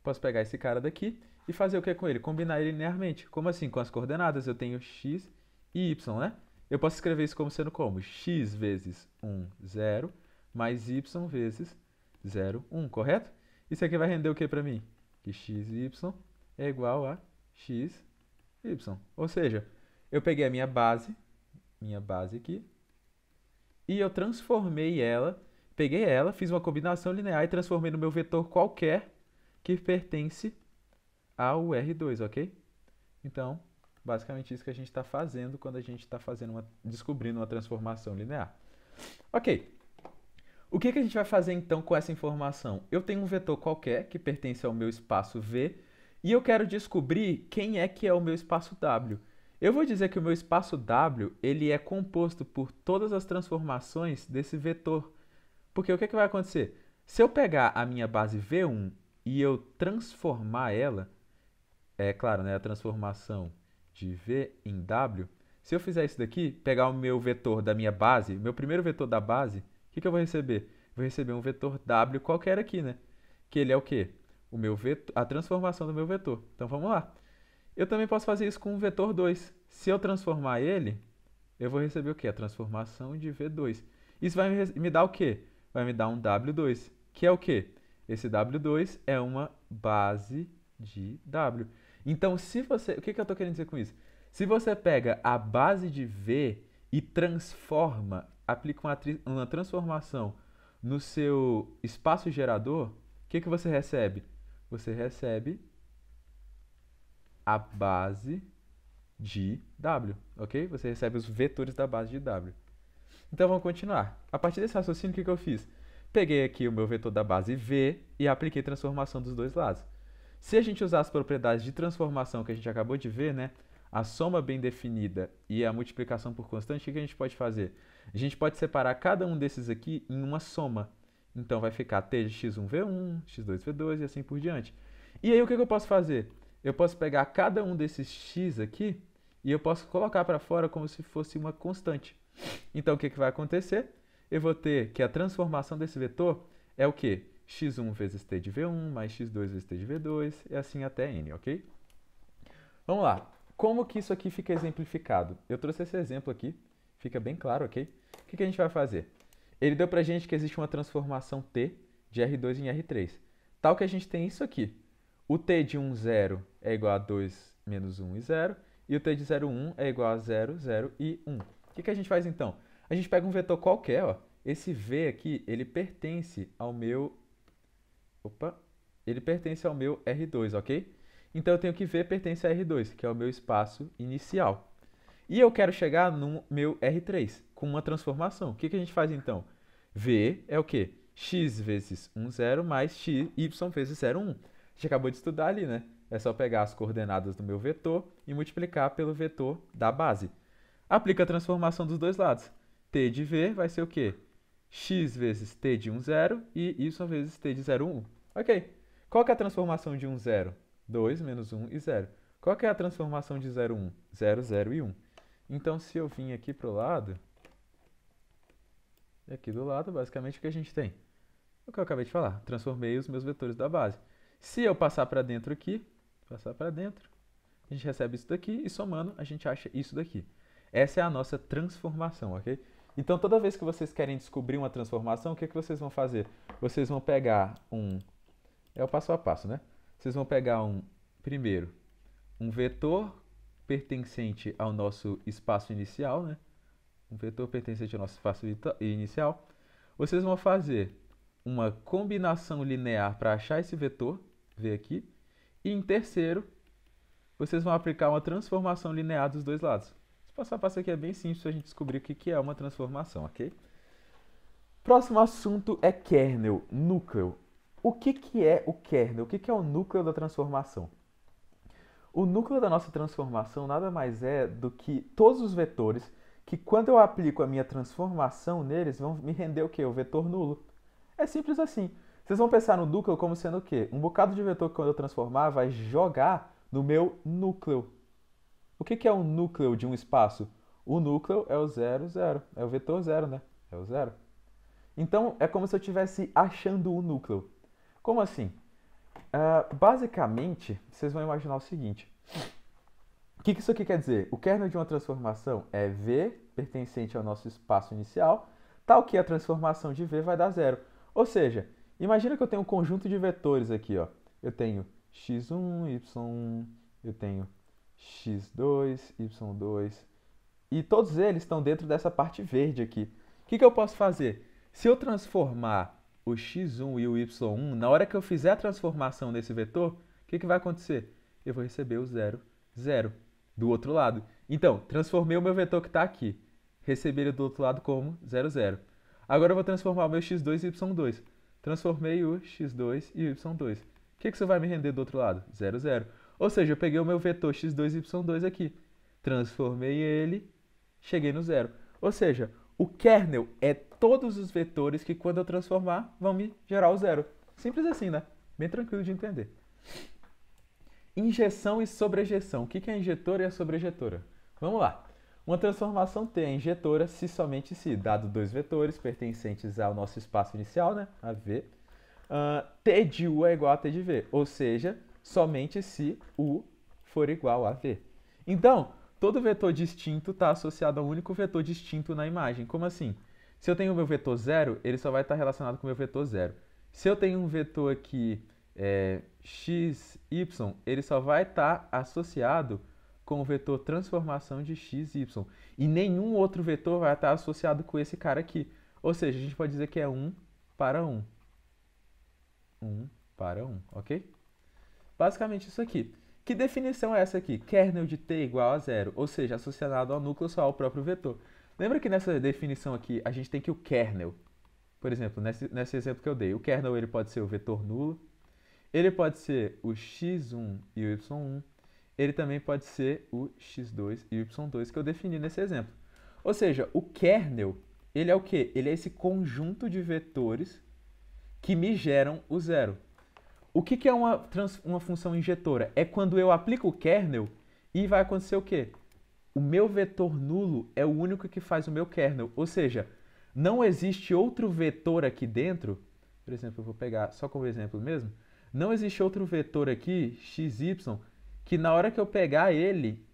[SPEAKER 1] Posso pegar esse cara daqui e fazer o que com ele? Combinar ele linearmente. Como assim? Com as coordenadas eu tenho x e y, né? Eu posso escrever isso como sendo como? X vezes 1, 0, mais y vezes 0, 1, correto? Isso aqui vai render o que para mim? Que xy é igual a xy. Ou seja, eu peguei a minha base aqui, e eu transformei ela, peguei ela, fiz uma combinação linear e transformei no meu vetor qualquer que pertence ao R2, ok? Então, basicamente isso que a gente está fazendo quando a gente está descobrindo uma transformação linear. Ok. O que a gente vai fazer então com essa informação? Eu tenho um vetor qualquer que pertence ao meu espaço V e eu quero descobrir quem é que é o meu espaço W. Eu vou dizer que o meu espaço W ele é composto por todas as transformações desse vetor. Porque o que vai acontecer? Se eu pegar a minha base V1 e eu transformar ela, é claro, né, a transformação de V em W, se eu fizer isso daqui, pegar o meu vetor da minha base, meu primeiro vetor da base, o que eu vou receber? Vou receber um vetor W qualquer aqui, né? Que ele é o quê? O meu vetor, a transformação do meu vetor. Então vamos lá. Eu também posso fazer isso com o vetor 2. Se eu transformar ele, eu vou receber o quê? A transformação de V2. Isso vai me dar o quê? Vai me dar um W2, que é o quê? Esse W2 é uma base de W. Então, se você... O que eu estou querendo dizer com isso? Se você pega a base de V e transforma, aplica uma transformação no seu espaço gerador, o que você recebe? Você recebe a base de W, ok? Você recebe os vetores da base de W. Então vamos continuar. A partir desse raciocínio, o que eu fiz? Peguei aqui o meu vetor da base V e apliquei transformação dos dois lados. Se a gente usar as propriedades de transformação que a gente acabou de ver, né, a soma bem definida e a multiplicação por constante, o que a gente pode fazer? A gente pode separar cada um desses aqui em uma soma. Então vai ficar t de x1v1, x2v2 e assim por diante. E aí o que eu posso fazer? Eu posso pegar cada um desses x aqui e eu posso colocar para fora como se fosse uma constante. Então o que vai acontecer? Eu vou ter que a transformação desse vetor é o quê? x1 vezes t de v1 mais x2 vezes t de v2 e assim até n, ok? Vamos lá. Como que isso aqui fica exemplificado? Eu trouxe esse exemplo aqui, fica bem claro, ok? O que a gente vai fazer? Ele deu pra gente que existe uma transformação t de R2 em R3. Tal que a gente tem isso aqui. O t de 1, 0 é igual a 2 menos 1 e 0. E o t de 0, 1 é igual a 0, 0 e 1. O que a gente faz então? A gente pega um vetor qualquer, ó. Esse v aqui, ele pertence ao meu... ele pertence ao meu R2, ok? Então eu tenho que V pertence a R2, que é o meu espaço inicial. E eu quero chegar no meu R3, com uma transformação. O que a gente faz então? V é o quê? X vezes 1, 0 mais x, y vezes 0, 1. A gente acabou de estudar ali, né? É só pegar as coordenadas do meu vetor e multiplicar pelo vetor da base. Aplica a transformação dos dois lados. T de V vai ser o quê? X vezes T de 1, 0 e y vezes T de 0, 1. Ok. Qual que é a transformação de 1, 0? 2 menos 1 e 0. Qual que é a transformação de 0, 1? 0, 0 e 1. Então, se eu vim aqui para o lado, aqui do lado, basicamente, o que a gente tem? O que eu acabei de falar. Transformei os meus vetores da base. Se eu passar para dentro aqui, a gente recebe isso daqui e somando, a gente acha isso daqui. Essa é a nossa transformação, ok? Então, toda vez que vocês querem descobrir uma transformação, o que vocês vão fazer? Vocês vão pegar um... É o passo a passo, né? Vocês vão pegar primeiro, um vetor pertencente ao nosso espaço inicial, né? Um vetor pertencente ao nosso espaço inicial. Vocês vão fazer uma combinação linear para achar esse vetor, V aqui. E em terceiro, vocês vão aplicar uma transformação linear dos dois lados. Esse passo a passo aqui é bem simples para a gente descobrir o que é uma transformação, ok? Próximo assunto é kernel, núcleo. O que é o kernel? O que é o núcleo da transformação? O núcleo da nossa transformação nada mais é do que todos os vetores que, quando eu aplico a minha transformação neles, vão me render o quê? O vetor nulo. É simples assim. Vocês vão pensar no núcleo como sendo o quê? Um bocado de vetor que, quando eu transformar, vai jogar no meu núcleo. O que é o núcleo de um espaço? O núcleo é o 0, 0. É o vetor 0, né? É o 0. Então, é como se eu estivesse achando o núcleo. Como assim? Basicamente, vocês vão imaginar o seguinte. O que isso aqui quer dizer? O kernel de uma transformação é V pertencente ao nosso espaço inicial, tal que a transformação de V vai dar 0. Ou seja, imagina que eu tenho um conjunto de vetores aqui. Ó. Eu tenho x1, y1, eu tenho x2, y2, e todos eles estão dentro dessa parte verde aqui. O que eu posso fazer? Se eu transformar o x1 e o y1, na hora que eu fizer a transformação nesse vetor, o que vai acontecer? Eu vou receber o 0, 0 do outro lado. Então, transformei o meu vetor que está aqui. Recebi ele do outro lado como 0, 0. Agora eu vou transformar o meu x2 e y2. Transformei o x2 e o y2. O que isso vai me render do outro lado? 0, 0. Ou seja, eu peguei o meu vetor x2 e y2 aqui. Transformei ele, cheguei no 0. Ou seja, o kernel é todos os vetores que, quando eu transformar, vão me gerar o 0. Simples assim, né? Bem tranquilo de entender. Injeção e sobrejeção. O que é a injetora e a sobrejetora? Vamos lá. Uma transformação T é injetora se somente se, dado dois vetores pertencentes ao nosso espaço inicial, né? A V, T de U é igual a T de V. Ou seja, somente se U for igual a V. Então, todo vetor distinto está associado a um único vetor distinto na imagem. Como assim? Se eu tenho o meu vetor 0, ele só vai estar relacionado com o meu vetor 0. Se eu tenho um vetor aqui, x, y, ele só vai estar associado com o vetor transformação de x, y. E nenhum outro vetor vai estar associado com esse cara aqui. Ou seja, a gente pode dizer que é 1 para 1. 1 para 1, ok? Basicamente isso aqui. Que definição é essa aqui? Kernel de t igual a 0, ou seja, associado ao núcleo só ao próprio vetor. Lembra que nessa definição aqui a gente tem que o kernel Por exemplo, nesse exemplo que eu dei, o kernel ele pode ser o vetor nulo, ele pode ser o x1 e o y1, ele também pode ser o x2 e o y2 que eu defini nesse exemplo. Ou seja, o kernel, ele é o quê? Ele é esse conjunto de vetores que me geram o zero. O que é uma função injetora? É quando eu aplico o kernel e vai acontecer o quê? O meu vetor nulo é o único que faz o meu kernel. Ou seja, não existe outro vetor aqui dentro. Por exemplo, eu vou pegar só como exemplo mesmo. Não existe outro vetor aqui, xy, que na hora que eu pegar ele,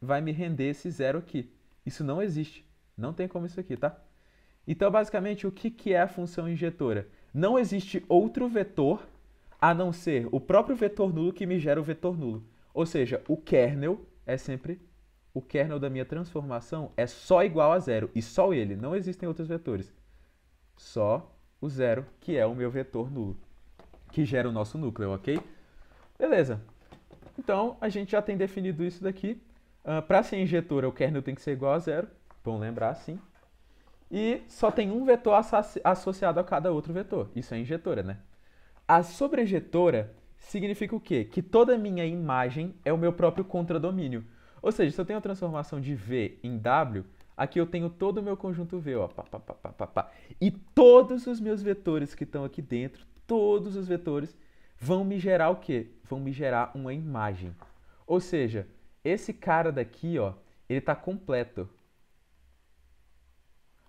[SPEAKER 1] vai me render esse zero aqui. Isso não existe. Não tem como isso aqui, tá? Então, basicamente, o que é a função injetora? Não existe outro vetor a não ser o próprio vetor nulo que me gera o vetor nulo. Ou seja, o kernel é sempre... O kernel da minha transformação é só igual a zero. E só ele. Não existem outros vetores. Só o zero, que é o meu vetor nulo, que gera o nosso núcleo, ok? Beleza. Então, a gente já tem definido isso daqui. Para ser injetora, o kernel tem que ser igual a zero. Bom lembrar, sim. E só tem um vetor associado a cada outro vetor. Isso é injetora, né? A sobreinjetora significa o quê? Que toda minha imagem é o meu próprio contradomínio. Ou seja, se eu tenho a transformação de V em W, aqui eu tenho todo o meu conjunto V, ó, pá, pá, pá, pá, pá, pá. E todos os meus vetores que estão aqui dentro, todos os vetores, vão me gerar o quê? Vão me gerar uma imagem. Ou seja, esse cara daqui, ó, ele está completo.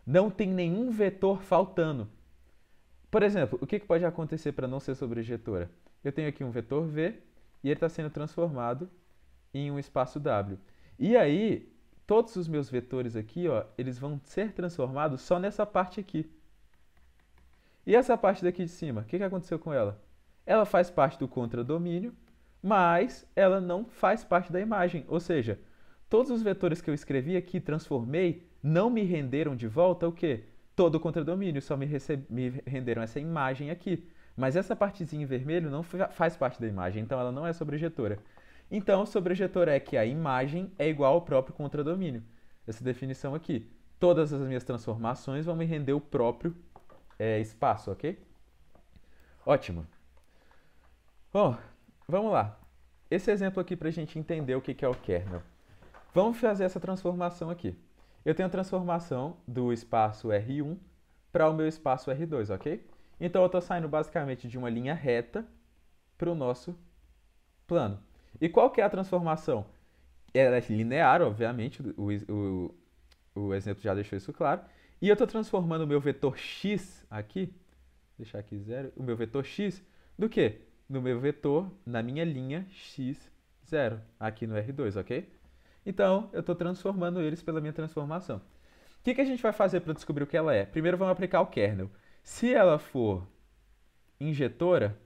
[SPEAKER 1] Não tem nenhum vetor faltando. Por exemplo, o que pode acontecer para não ser sobreinjetora? Eu tenho aqui um vetor V e ele está sendo transformado em um espaço W. E aí, todos os meus vetores aqui, ó, eles vão ser transformados só nessa parte aqui. E essa parte daqui de cima, o que aconteceu com ela? Ela faz parte do contradomínio, mas ela não faz parte da imagem. Ou seja, todos os vetores que eu escrevi aqui, transformei, não me renderam de volta o quê? Todo o contradomínio, só me renderam essa imagem aqui. Mas essa partezinha em vermelho não faz parte da imagem, então ela não é sobreinjetora. Então, sobreinjetora é que a imagem é igual ao próprio contradomínio. Essa definição aqui. Todas as minhas transformações vão me render o próprio espaço, ok? Ótimo. Bom, vamos lá. Esse exemplo aqui para a gente entender o que é o kernel. Vamos fazer essa transformação aqui. Eu tenho a transformação do espaço R1 para o meu espaço R2, ok? Então, eu estou saindo basicamente de uma linha reta para o nosso plano. E qual que é a transformação? Ela é linear, obviamente, o exemplo já deixou isso claro. E eu estou transformando o meu vetor x aqui, vou deixar aqui 0, o meu vetor x, do quê? No meu vetor, na minha linha x0, aqui no R2, ok? Então, eu estou transformando eles pela minha transformação. O que a gente vai fazer para descobrir o que ela é? Primeiro, vamos aplicar o kernel. Se ela for injetora,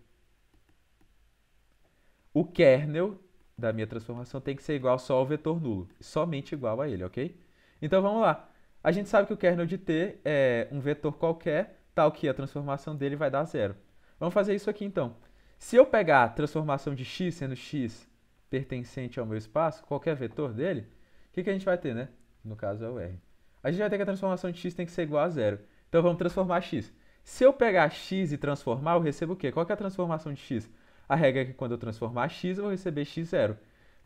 [SPEAKER 1] o kernel da minha transformação tem que ser igual só ao vetor nulo, somente igual a ele, ok? Então, vamos lá. A gente sabe que o kernel de T é um vetor qualquer, tal que a transformação dele vai dar zero. Vamos fazer isso aqui, então. Se eu pegar a transformação de x, sendo x pertencente ao meu espaço, qualquer vetor dele, o que a gente vai ter, né? No caso é o R. A gente vai ter que a transformação de x tem que ser igual a zero. Então, vamos transformar x. Se eu pegar x e transformar, eu recebo o quê? Qual que é a transformação de x? A regra é que quando eu transformar x, eu vou receber x0.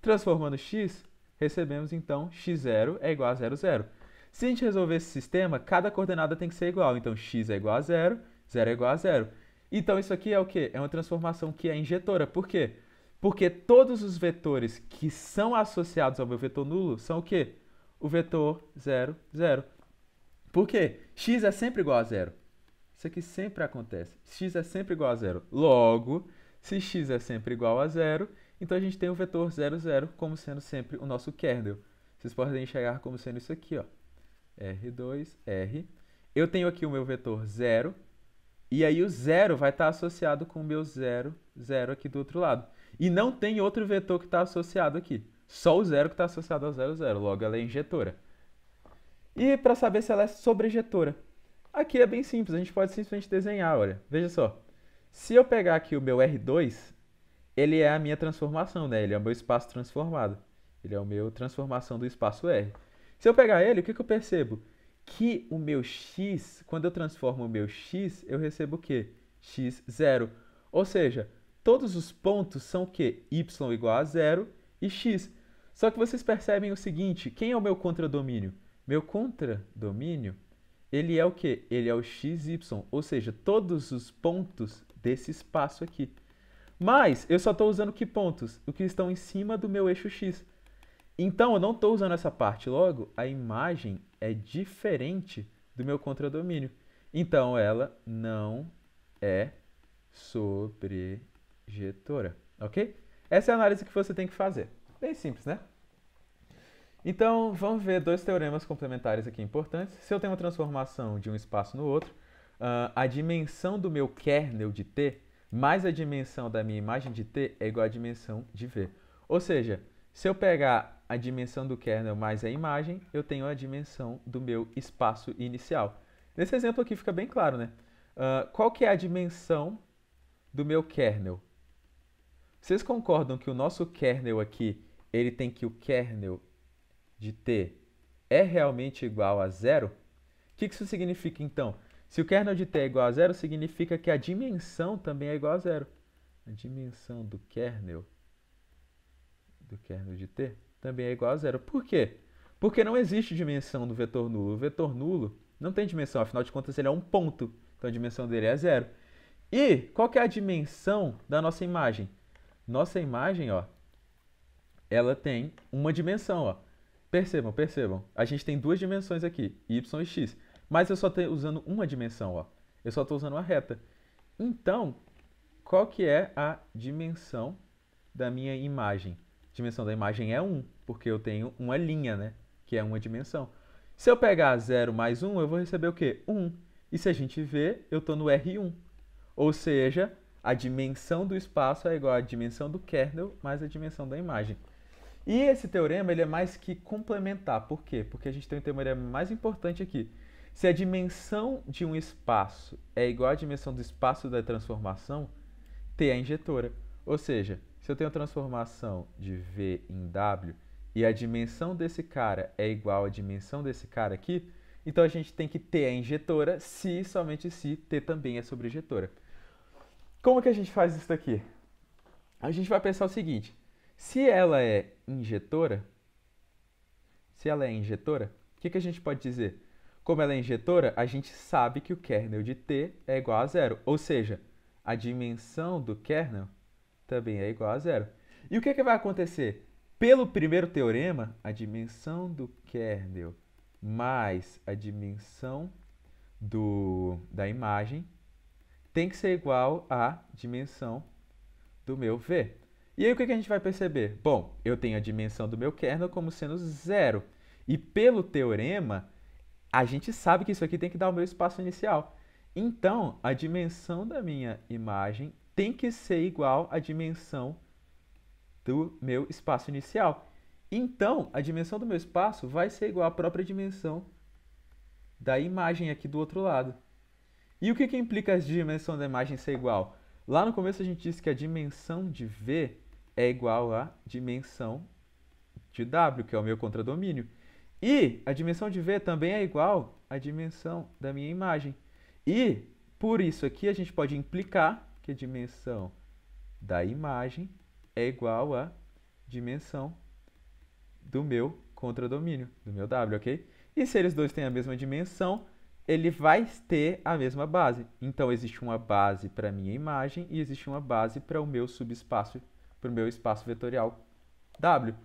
[SPEAKER 1] Transformando x, recebemos então x0 é igual a 0, 0. Se a gente resolver esse sistema, cada coordenada tem que ser igual. Então, x é igual a 0, 0 é igual a 0. Então, isso aqui é o quê? É uma transformação que é injetora. Por quê? Porque todos os vetores que são associados ao meu vetor nulo são o quê? O vetor 0, 0. Por quê? X é sempre igual a 0. Isso aqui sempre acontece. X é sempre igual a 0. Logo, se x é sempre igual a 0, então a gente tem o vetor 0, 0 como sendo sempre o nosso kernel. Vocês podem enxergar como sendo isso aqui, ó. R2, R. Eu tenho aqui o meu vetor 0, e aí o 0 vai estar associado com o meu 0, 0 aqui do outro lado. E não tem outro vetor que está associado aqui. Só o 0 que está associado ao 0, 0. Logo, ela é injetora. E para saber se ela é sobreinjetora, aqui é bem simples. A gente pode simplesmente desenhar, olha. Veja só. Se eu pegar aqui o meu R2, ele é a minha transformação, né? Ele é o meu espaço transformado. Ele é o meu transformação do espaço R. Se eu pegar ele, o que eu percebo? que o meu x, quando eu transformo o meu x, eu recebo o quê? X0. Ou seja, todos os pontos são o quê? Y igual a zero e x. Só que vocês percebem o seguinte, quem é o meu contradomínio? Meu contradomínio, ele é o quê? Ele é o xy, ou seja, todos os pontos desse espaço aqui. Mas eu só estou usando que pontos? O que estão em cima do meu eixo x. Então, eu não estou usando essa parte. Logo, a imagem é diferente do meu contradomínio. Então, ela não é sobrejetora, ok? Essa é a análise que você tem que fazer. Bem simples, né? Então, vamos ver dois teoremas complementares aqui importantes. Se eu tenho uma transformação de um espaço no outro, a dimensão do meu kernel de T mais a dimensão da minha imagem de T é igual à dimensão de V. Ou seja, se eu pegar a dimensão do kernel mais a imagem, eu tenho a dimensão do meu espaço inicial. Nesse exemplo aqui fica bem claro, né? Qual que é a dimensão do meu kernel? Vocês concordam que o nosso kernel aqui, ele tem que o kernel de T é realmente igual a zero? O que isso significa, então? Se o kernel de T é igual a zero, significa que a dimensão também é igual a zero. A dimensão do kernel de T também é igual a zero. Por quê? Porque não existe dimensão do vetor nulo. O vetor nulo não tem dimensão, afinal de contas ele é um ponto. Então a dimensão dele é zero. E qual que é a dimensão da nossa imagem? Nossa imagem, ó, ela tem uma dimensão, ó. Percebam, percebam. A gente tem duas dimensões aqui, y e x. Mas eu só estou usando uma dimensão, ó. Eu só estou usando uma reta. Então, qual que é a dimensão da minha imagem? A dimensão da imagem é 1, porque eu tenho uma linha, né? Que é uma dimensão. Se eu pegar 0 mais 1, eu vou receber o quê? 1. E se a gente ver, eu estou no R1. Ou seja, a dimensão do espaço é igual à dimensão do kernel mais a dimensão da imagem. E esse teorema ele é mais que complementar. Por quê? Porque a gente tem um teorema mais importante aqui. Se a dimensão de um espaço é igual à dimensão do espaço da transformação, T é injetora. Ou seja, se eu tenho a transformação de V em W e a dimensão desse cara é igual à dimensão desse cara aqui, então a gente tem que T é injetora se e somente se T também é sobrejetora. Como que a gente faz isso aqui? A gente vai pensar o seguinte, se ela é injetora, o que a gente pode dizer? Como ela é injetora, a gente sabe que o kernel de T é igual a zero, ou seja, a dimensão do kernel também é igual a zero. E o que vai acontecer? Pelo primeiro teorema, a dimensão do kernel mais a dimensão da imagem tem que ser igual à dimensão do meu V. E aí o que a gente vai perceber? Bom, eu tenho a dimensão do meu kernel como sendo zero. E pelo teorema, a gente sabe que isso aqui tem que dar o meu espaço inicial. Então, a dimensão da minha imagem tem que ser igual à dimensão do meu espaço inicial. Então, a dimensão do meu espaço vai ser igual à própria dimensão da imagem aqui do outro lado. E o que implica a dimensão da imagem ser igual? Lá no começo a gente disse que a dimensão de V é igual à dimensão de W, que é o meu contradomínio. E a dimensão de V também é igual à dimensão da minha imagem. E, por isso aqui, a gente pode implicar que a dimensão da imagem é igual à dimensão do meu contradomínio, do meu W, ok? E se eles dois têm a mesma dimensão, ele vai ter a mesma base. Então, existe uma base para a minha imagem e existe uma base para o meu subespaço, para o meu espaço vetorial W.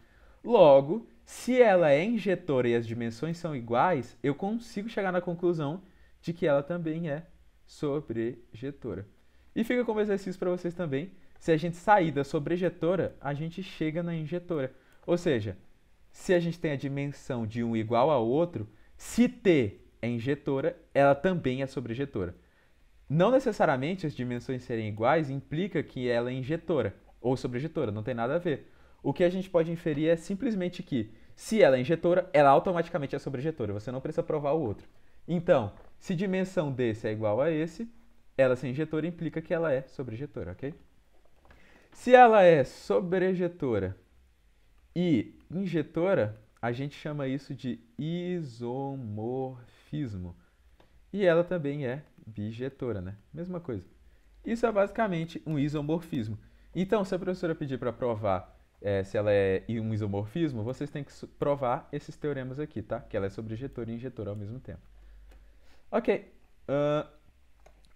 [SPEAKER 1] Logo, se ela é injetora e as dimensões são iguais, eu consigo chegar na conclusão de que ela também é sobrejetora. E fica como exercício para vocês também. Se a gente sair da sobrejetora, a gente chega na injetora. Ou seja, se a gente tem a dimensão de um igual ao outro, se T é injetora, ela também é sobrejetora. Não necessariamente as dimensões serem iguais implica que ela é injetora ou sobrejetora, não tem nada a ver. O que a gente pode inferir é simplesmente que, se ela é injetora, ela automaticamente é sobrejetora. Você não precisa provar o outro. Então, se dimensão desse é igual a esse, ela ser injetora implica que ela é sobrejetora, ok? Se ela é sobrejetora e injetora, a gente chama isso de isomorfismo. isomorfismo e ela também é bijetora, né? Mesma coisa. Isso é basicamente um isomorfismo. Então, se a professora pedir para provar se ela é um isomorfismo, vocês têm que provar esses teoremas aqui, tá? Que ela é sobrejetora e injetora ao mesmo tempo. Ok.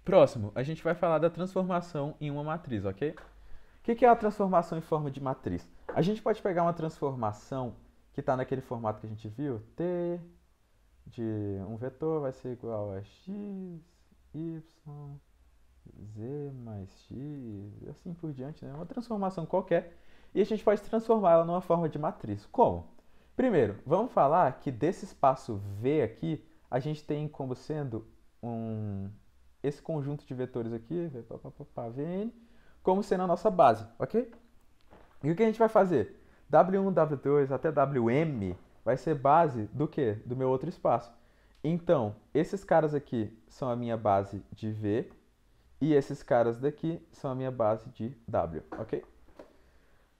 [SPEAKER 1] Próximo, a gente vai falar da transformação em uma matriz, ok? O que é a transformação em forma de matriz? A gente pode pegar uma transformação que está naquele formato que a gente viu, T de um vetor vai ser igual a x, y, z mais x, e assim por diante, né? Uma transformação qualquer. E a gente pode transformar ela numa forma de matriz. Como? Primeiro, vamos falar que desse espaço V aqui, a gente tem como sendo esse conjunto de vetores aqui, Vn, como sendo a nossa base, ok? E o que a gente vai fazer? W1, W2 até Wm vai ser base do quê? Do meu outro espaço. Então, esses caras aqui são a minha base de V e esses caras daqui são a minha base de W, ok?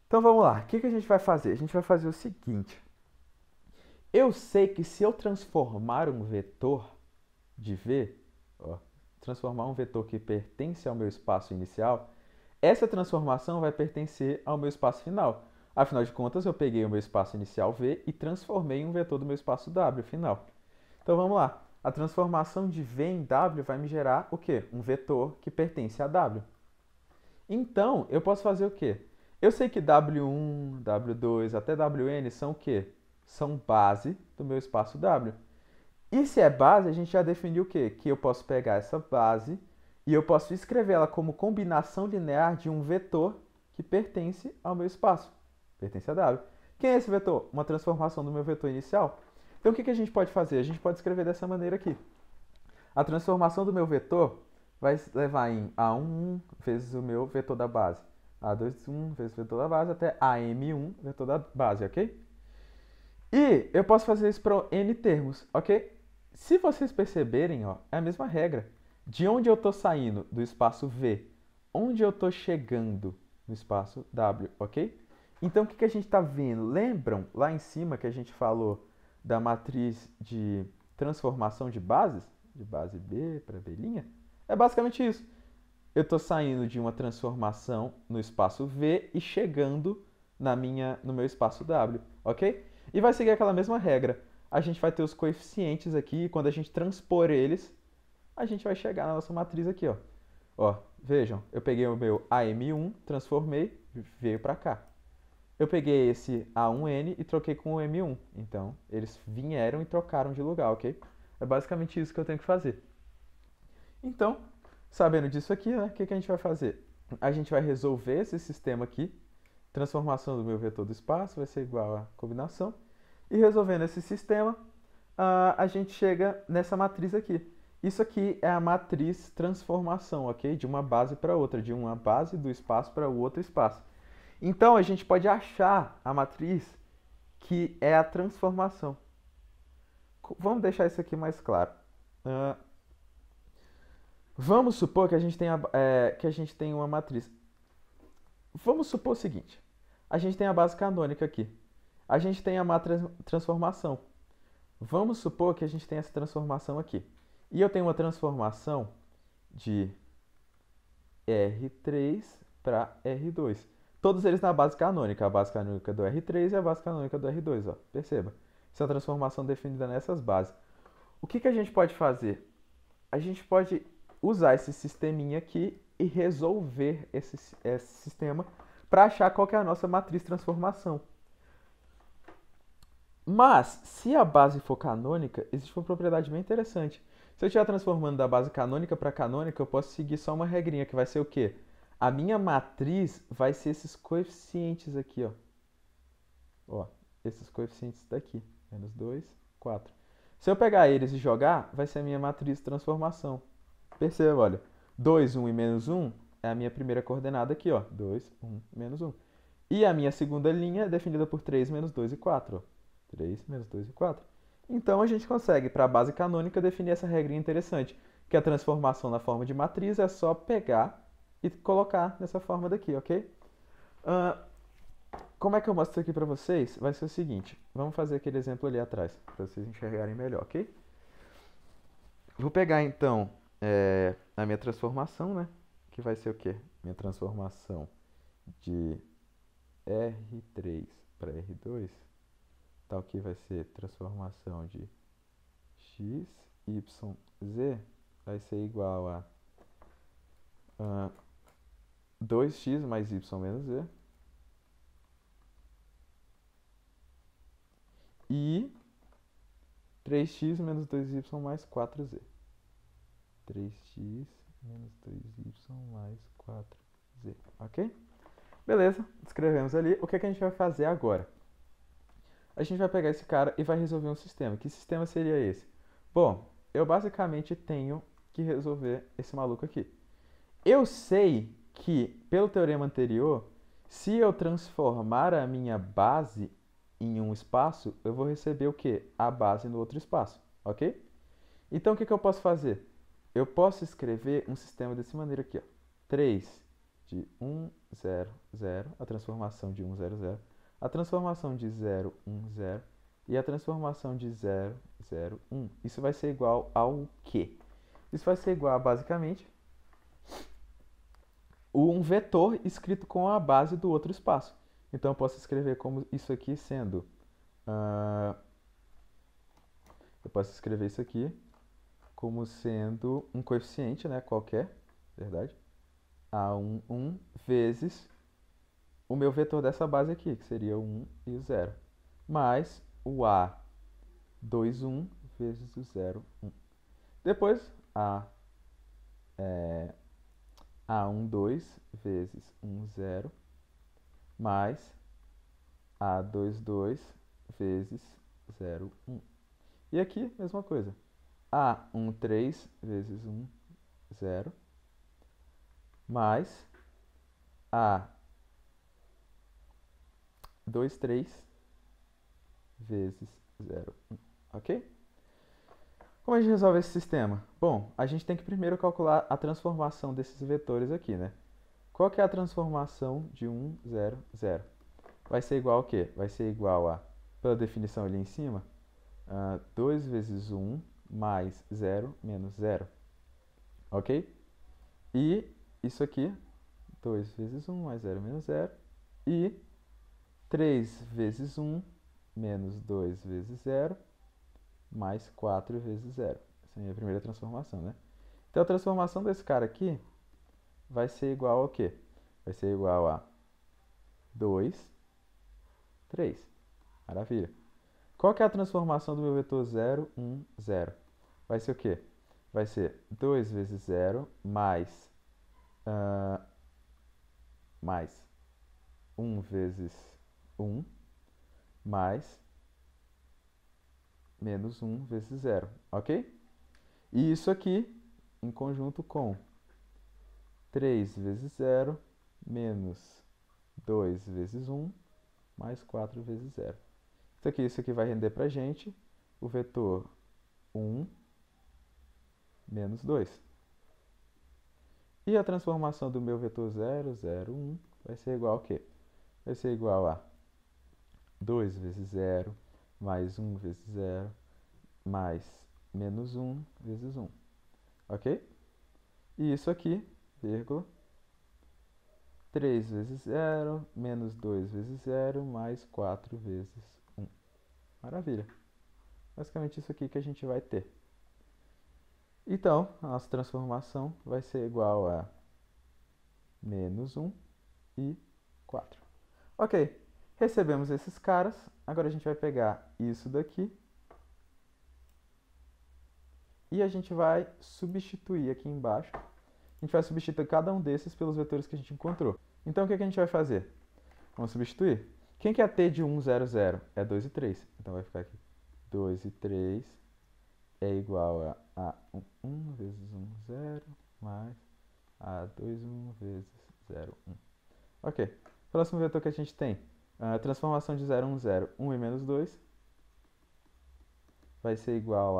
[SPEAKER 1] Então vamos lá, o que a gente vai fazer? A gente vai fazer o seguinte. Eu sei que se eu transformar um vetor de V, transformar um vetor que pertence ao meu espaço inicial, essa transformação vai pertencer ao meu espaço final. Afinal de contas, eu peguei o meu espaço inicial V e transformei em um vetor do meu espaço W final. Então vamos lá. A transformação de V em W vai me gerar o quê? Um vetor que pertence a W. Então, eu posso fazer o quê? Eu sei que W1, W2 até Wn são o quê? São base do meu espaço W. E se é base, a gente já definiu o quê? Que eu posso pegar essa base e eu posso escrever ela como combinação linear de um vetor que pertence ao meu espaço. Pertence a W. Quem é esse vetor? Uma transformação do meu vetor inicial. Então, o que a gente pode fazer? A gente pode escrever dessa maneira aqui. A transformação do meu vetor vai levar em A11 vezes o meu vetor da base. A21 vezes o vetor da base até AM1 vetor da base, ok? E eu posso fazer isso para N termos, ok? Se vocês perceberem, ó, é a mesma regra. De onde eu estou saindo do espaço V, onde eu estou chegando no espaço W, ok? Então, o que a gente está vendo? Lembram lá em cima que a gente falou da matriz de transformação de bases? De base B para B'? É basicamente isso. Eu estou saindo de uma transformação no espaço V e chegando no meu espaço W, ok? E vai seguir aquela mesma regra. A gente vai ter os coeficientes aqui e quando a gente transpor eles, a gente vai chegar na nossa matriz aqui, ó. Ó, vejam, eu peguei o meu AM1, transformei, veio para cá. Eu peguei esse A1N e troquei com o M1. Então, eles vieram e trocaram de lugar, ok? É basicamente isso que eu tenho que fazer. Então, sabendo disso aqui, né, o que a gente vai fazer? A gente vai resolver esse sistema aqui. Transformação do meu vetor do espaço vai ser igual a combinação. E resolvendo esse sistema, a gente chega nessa matriz aqui. Isso aqui é a matriz transformação, ok? De uma base para outra, de uma base do espaço para o outro espaço. Então, a gente pode achar a matriz que é a transformação. Vamos deixar isso aqui mais claro. Vamos supor que a gente tem uma matriz. Vamos supor o seguinte. A gente tem a base canônica aqui. A gente tem a transformação. Vamos supor que a gente tem essa transformação aqui. E eu tenho uma transformação de R3 para R2. Todos eles na base canônica. A base canônica do R3 e a base canônica do R2. Ó. Perceba. Essa é a transformação definida nessas bases. O que a gente pode fazer? A gente pode usar esse sisteminha aqui e resolver esse sistema para achar qual que é a nossa matriz transformação. Mas, se a base for canônica, existe uma propriedade bem interessante. Se eu estiver transformando da base canônica para canônica, eu posso seguir só uma regrinha, que vai ser o quê? A minha matriz vai ser esses coeficientes aqui, ó. Ó, esses coeficientes daqui. Menos 2, 4. Se eu pegar eles e jogar, vai ser a minha matriz de transformação. Perceba, olha. 2, 1 e menos 1 é a minha primeira coordenada aqui, ó. 2, 1, menos 1. E a minha segunda linha é definida por 3, menos 2 e 4, ó. 3, menos 2 e 4. Então, a gente consegue, para a base canônica, definir essa regrinha interessante, que a transformação na forma de matriz é só pegar e colocar nessa forma daqui, ok? Como é que eu mostro isso aqui para vocês? Vai ser o seguinte, vamos fazer aquele exemplo ali atrás, para vocês enxergarem melhor, ok? Vou pegar então a minha transformação, né? Que vai ser o quê? Minha transformação de R3 para R2, tal que vai ser transformação de x, y, z, vai ser igual a 2x mais y menos z e 3x menos 2y mais 4z. 3x menos 2y mais 4z, ok? Beleza, escrevemos ali. O que a gente vai fazer agora? A gente vai pegar esse cara e vai resolver um sistema. Que sistema seria esse? Bom, eu basicamente tenho que resolver esse maluco aqui. Eu sei que, pelo teorema anterior, se eu transformar a minha base em um espaço, eu vou receber o quê? A base no outro espaço, ok? Então, o que eu posso fazer? Eu posso escrever um sistema dessa maneira aqui, ó. 3 de 1, 0, 0, a transformação de 1, 0, 0, a transformação de 0, 1, 0 e a transformação de 0, 0, 1. Isso vai ser igual ao quê? Isso vai ser igual a, basicamente, um vetor escrito com a base do outro espaço. Então, eu posso escrever como isso aqui sendo... eu posso escrever isso aqui como sendo um coeficiente, né, qualquer, verdade? A1, 1 vezes o meu vetor dessa base aqui, que seria o 1 e o 0, mais o A2, 1 vezes o 0, 1. Depois, A1, 2 vezes 1, 0, mais A2, 2 vezes 0, 1. E aqui, mesma coisa. A1, 3 vezes 1, 0, mais A2, 3 vezes 0, 1. Ok? Como a gente resolve esse sistema? Bom, a gente tem que primeiro calcular a transformação desses vetores aqui, né? Qual que é a transformação de 1, 0, 0? Vai ser igual ao quê? Vai ser igual a, pela definição ali em cima, 2 vezes 1 mais 0 menos 0. Ok? E isso aqui, 2 vezes 1 mais 0 menos 0. E 3 vezes 1 menos 2 vezes 0 mais 4 vezes 0. Essa é a minha primeira transformação, né? Então, a transformação desse cara aqui vai ser igual ao quê? Vai ser igual a 2, 3. Maravilha. Qual que é a transformação do meu vetor 0, 1, 0? Vai ser o quê? Vai ser 2 vezes 0 mais 1 vezes 1 mais menos 1 vezes 0, ok? E isso aqui em conjunto com 3 vezes 0 menos 2 vezes 1 mais 4 vezes 0. Isso aqui vai render para a gente o vetor 1 menos 2. E a transformação do meu vetor 0, 0, 1 vai ser igual a quê? Vai ser igual a 2 vezes 0 mais 1 vezes 0 mais menos 1 vezes 1. Ok? E isso aqui, vírgula, 3 vezes 0 menos 2 vezes 0 mais 4 vezes 1. Maravilha. Basicamente isso aqui que a gente vai ter. Então, a nossa transformação vai ser igual a menos 1 e 4. Ok, recebemos esses caras. Agora a gente vai pegar isso daqui e a gente vai substituir aqui embaixo. A gente vai substituir cada um desses pelos vetores que a gente encontrou. Então, o que a gente vai fazer? Vamos substituir. Quem que é t de 1, 0, 0? É 2 e 3. Então, vai ficar aqui 2 e 3 é igual a 1 vezes 1, 0, mais A2, 1 vezes 0, 1. Ok. Próximo vetor que a gente tem, a transformação de 0, 1, 0, 1 e menos 2, vai ser igual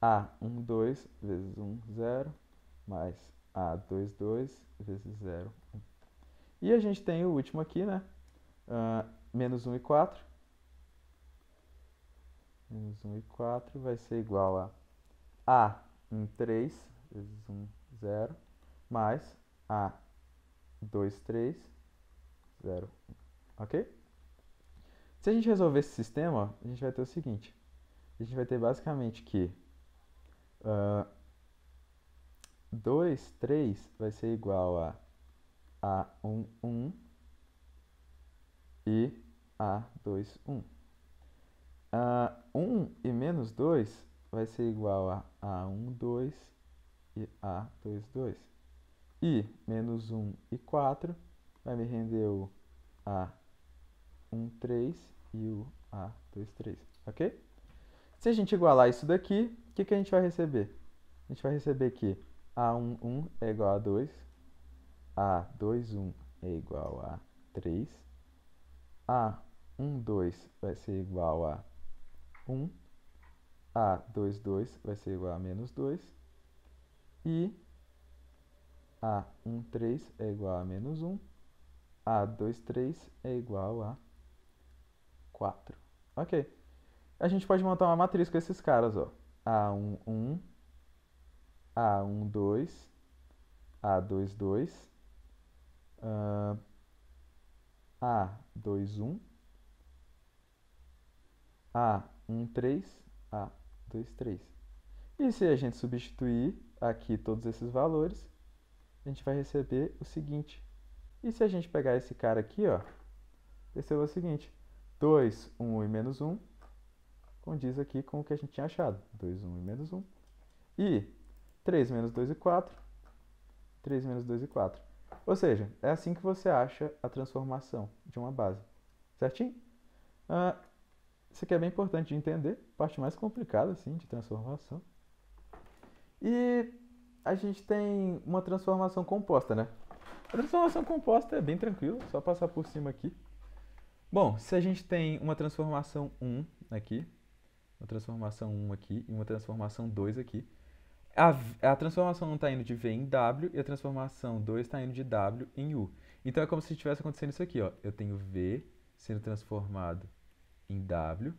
[SPEAKER 1] a 1, 2 vezes 1, 0, mais A2, 2 vezes 0, 1. E a gente tem o último aqui, né? Menos 1 e 4. Menos 1 e 4 vai ser igual a 1, 3, vezes 1, 0, mais A, 2, 3, 0, 1. Ok? Se a gente resolver esse sistema, ó, a gente vai ter o seguinte. A gente vai ter basicamente que 2, 3 vai ser igual a A1, 1 e A2, 1. 1 e menos 2 vai ser igual a A1, 2 e A2, 2. E menos 1 e 4 vai me render o A1, 3 e o A2, 3. Ok? Se a gente igualar isso daqui, o que a gente vai receber? A gente vai receber que A1, 1 é igual a 2, A2, 1 é igual a 3, A1, 2 vai ser igual a 1, A2, 2 vai ser igual a menos 2 e A1, 3 é igual a menos 1, A2, 3 é igual a 4. Ok. A gente pode montar uma matriz com esses caras, ó. A1, 1, A1, 2, A2, 2, A2, 1, A1, 3, A2, 3. E se a gente substituir aqui todos esses valores, a gente vai receber o seguinte. E se a gente pegar esse cara aqui, ó, perceba o seguinte. 2, 1 e menos 1 condiz aqui com o que a gente tinha achado. 2, 1 e menos 1. E 3 menos 2 e 4. 3 menos 2 e 4. Ou seja, é assim que você acha a transformação de uma base. Certinho? Isso aqui é bem importante de entender. Parte mais complicada, assim, de transformação. E a gente tem uma transformação composta, né? A transformação composta é bem tranquila, só passar por cima aqui. Bom, se a gente tem uma transformação 1 aqui, uma transformação 1 aqui e uma transformação 2 aqui, a transformação 1 está indo de V em W e a transformação 2 está indo de W em U. Então é como se estivesse acontecendo isso aqui, ó. Eu tenho V sendo transformado em W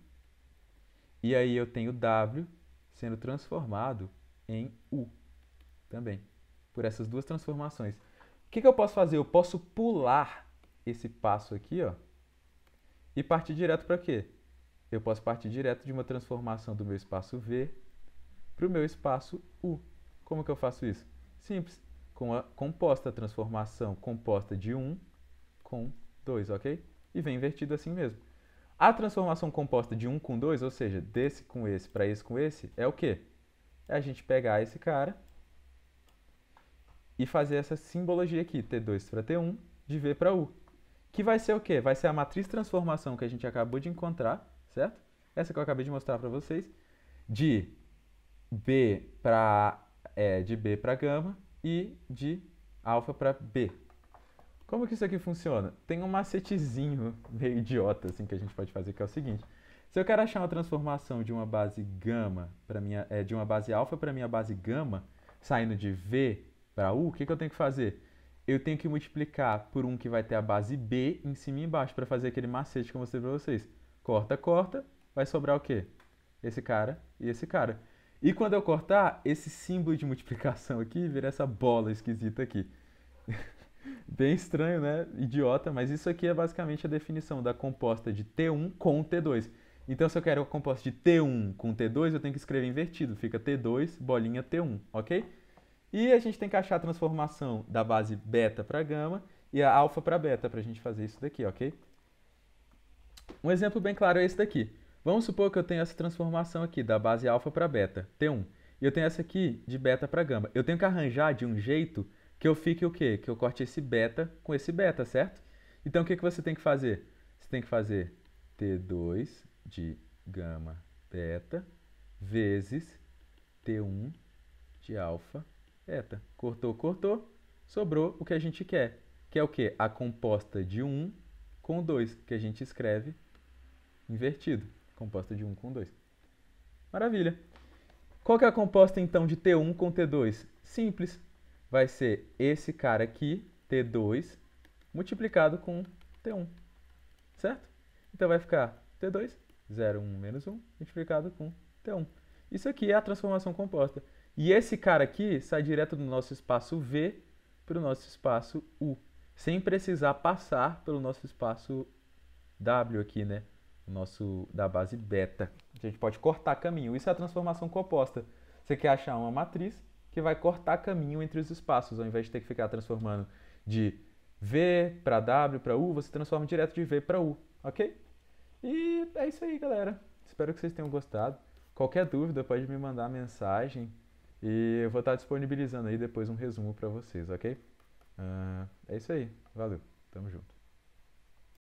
[SPEAKER 1] e aí eu tenho W sendo transformado em U também, por essas duas transformações. O que eu posso fazer? Eu posso pular esse passo aqui, ó, e partir direto para quê? Eu posso partir direto de uma transformação do meu espaço V para o meu espaço U. Como que eu faço isso? Simples, com a composta, a transformação composta de 1 com 2, ok? E vem invertido assim mesmo. A transformação composta de 1 com 2, ou seja, desse com esse para esse com esse, é o quê? É a gente pegar esse cara e fazer essa simbologia aqui, T2 para T1, de V para U. Que vai ser o quê? Vai ser a matriz transformação que a gente acabou de encontrar, certo? Essa que eu acabei de mostrar para vocês, de B para gama e de alfa para B. Como que isso aqui funciona? Tem um macetezinho meio idiota assim que a gente pode fazer, que é o seguinte: se eu quero achar uma transformação de uma base gama para de uma base alfa para minha base gama, saindo de V para U, o que eu tenho que fazer? Eu tenho que multiplicar por um que vai ter a base B em cima e embaixo para fazer aquele macete que eu mostrei para vocês. Corta, corta, vai sobrar o quê? Esse cara e esse cara. E quando eu cortar, esse símbolo de multiplicação aqui vira essa bola esquisita aqui. Bem estranho, né? Idiota, mas isso aqui é basicamente a definição da composta de T1 com T2. Então, se eu quero a composta de T1 com T2, eu tenho que escrever invertido. Fica T2, bolinha T1, ok? E a gente tem que achar a transformação da base beta para gama e a alfa para beta para a gente fazer isso daqui, ok? Um exemplo bem claro é esse daqui. Vamos supor que eu tenho essa transformação aqui da base alfa para beta, T1. E eu tenho essa aqui de beta para gama. Eu tenho que arranjar de um jeito que eu fique o quê? Que eu corte esse beta com esse beta, certo? Então o que você tem que fazer? Você tem que fazer T2 de gama beta vezes T1 de alfa beta. Cortou, cortou, sobrou o que a gente quer. Que é o quê? A composta de 1 com 2, que a gente escreve invertido. Composta de 1 com 2. Maravilha. Qual que é a composta, então, de T1 com T2? Simples. Vai ser esse cara aqui, T2, multiplicado com T1. Certo? Então vai ficar T2, 0, 1, menos 1, multiplicado com T1. Isso aqui é a transformação composta. E esse cara aqui sai direto do nosso espaço V para o nosso espaço U, sem precisar passar pelo nosso espaço W aqui, né? O nosso da base beta. A gente pode cortar caminho. Isso é a transformação composta. Você quer achar uma matriz que vai cortar caminho entre os espaços, ao invés de ter que ficar transformando de V para W para U, você transforma direto de V para U, ok? E é isso aí, galera. Espero que vocês tenham gostado. Qualquer dúvida pode me mandar mensagem e eu vou estar disponibilizando aí depois um resumo para vocês, ok? É isso aí. Valeu. Tamo junto.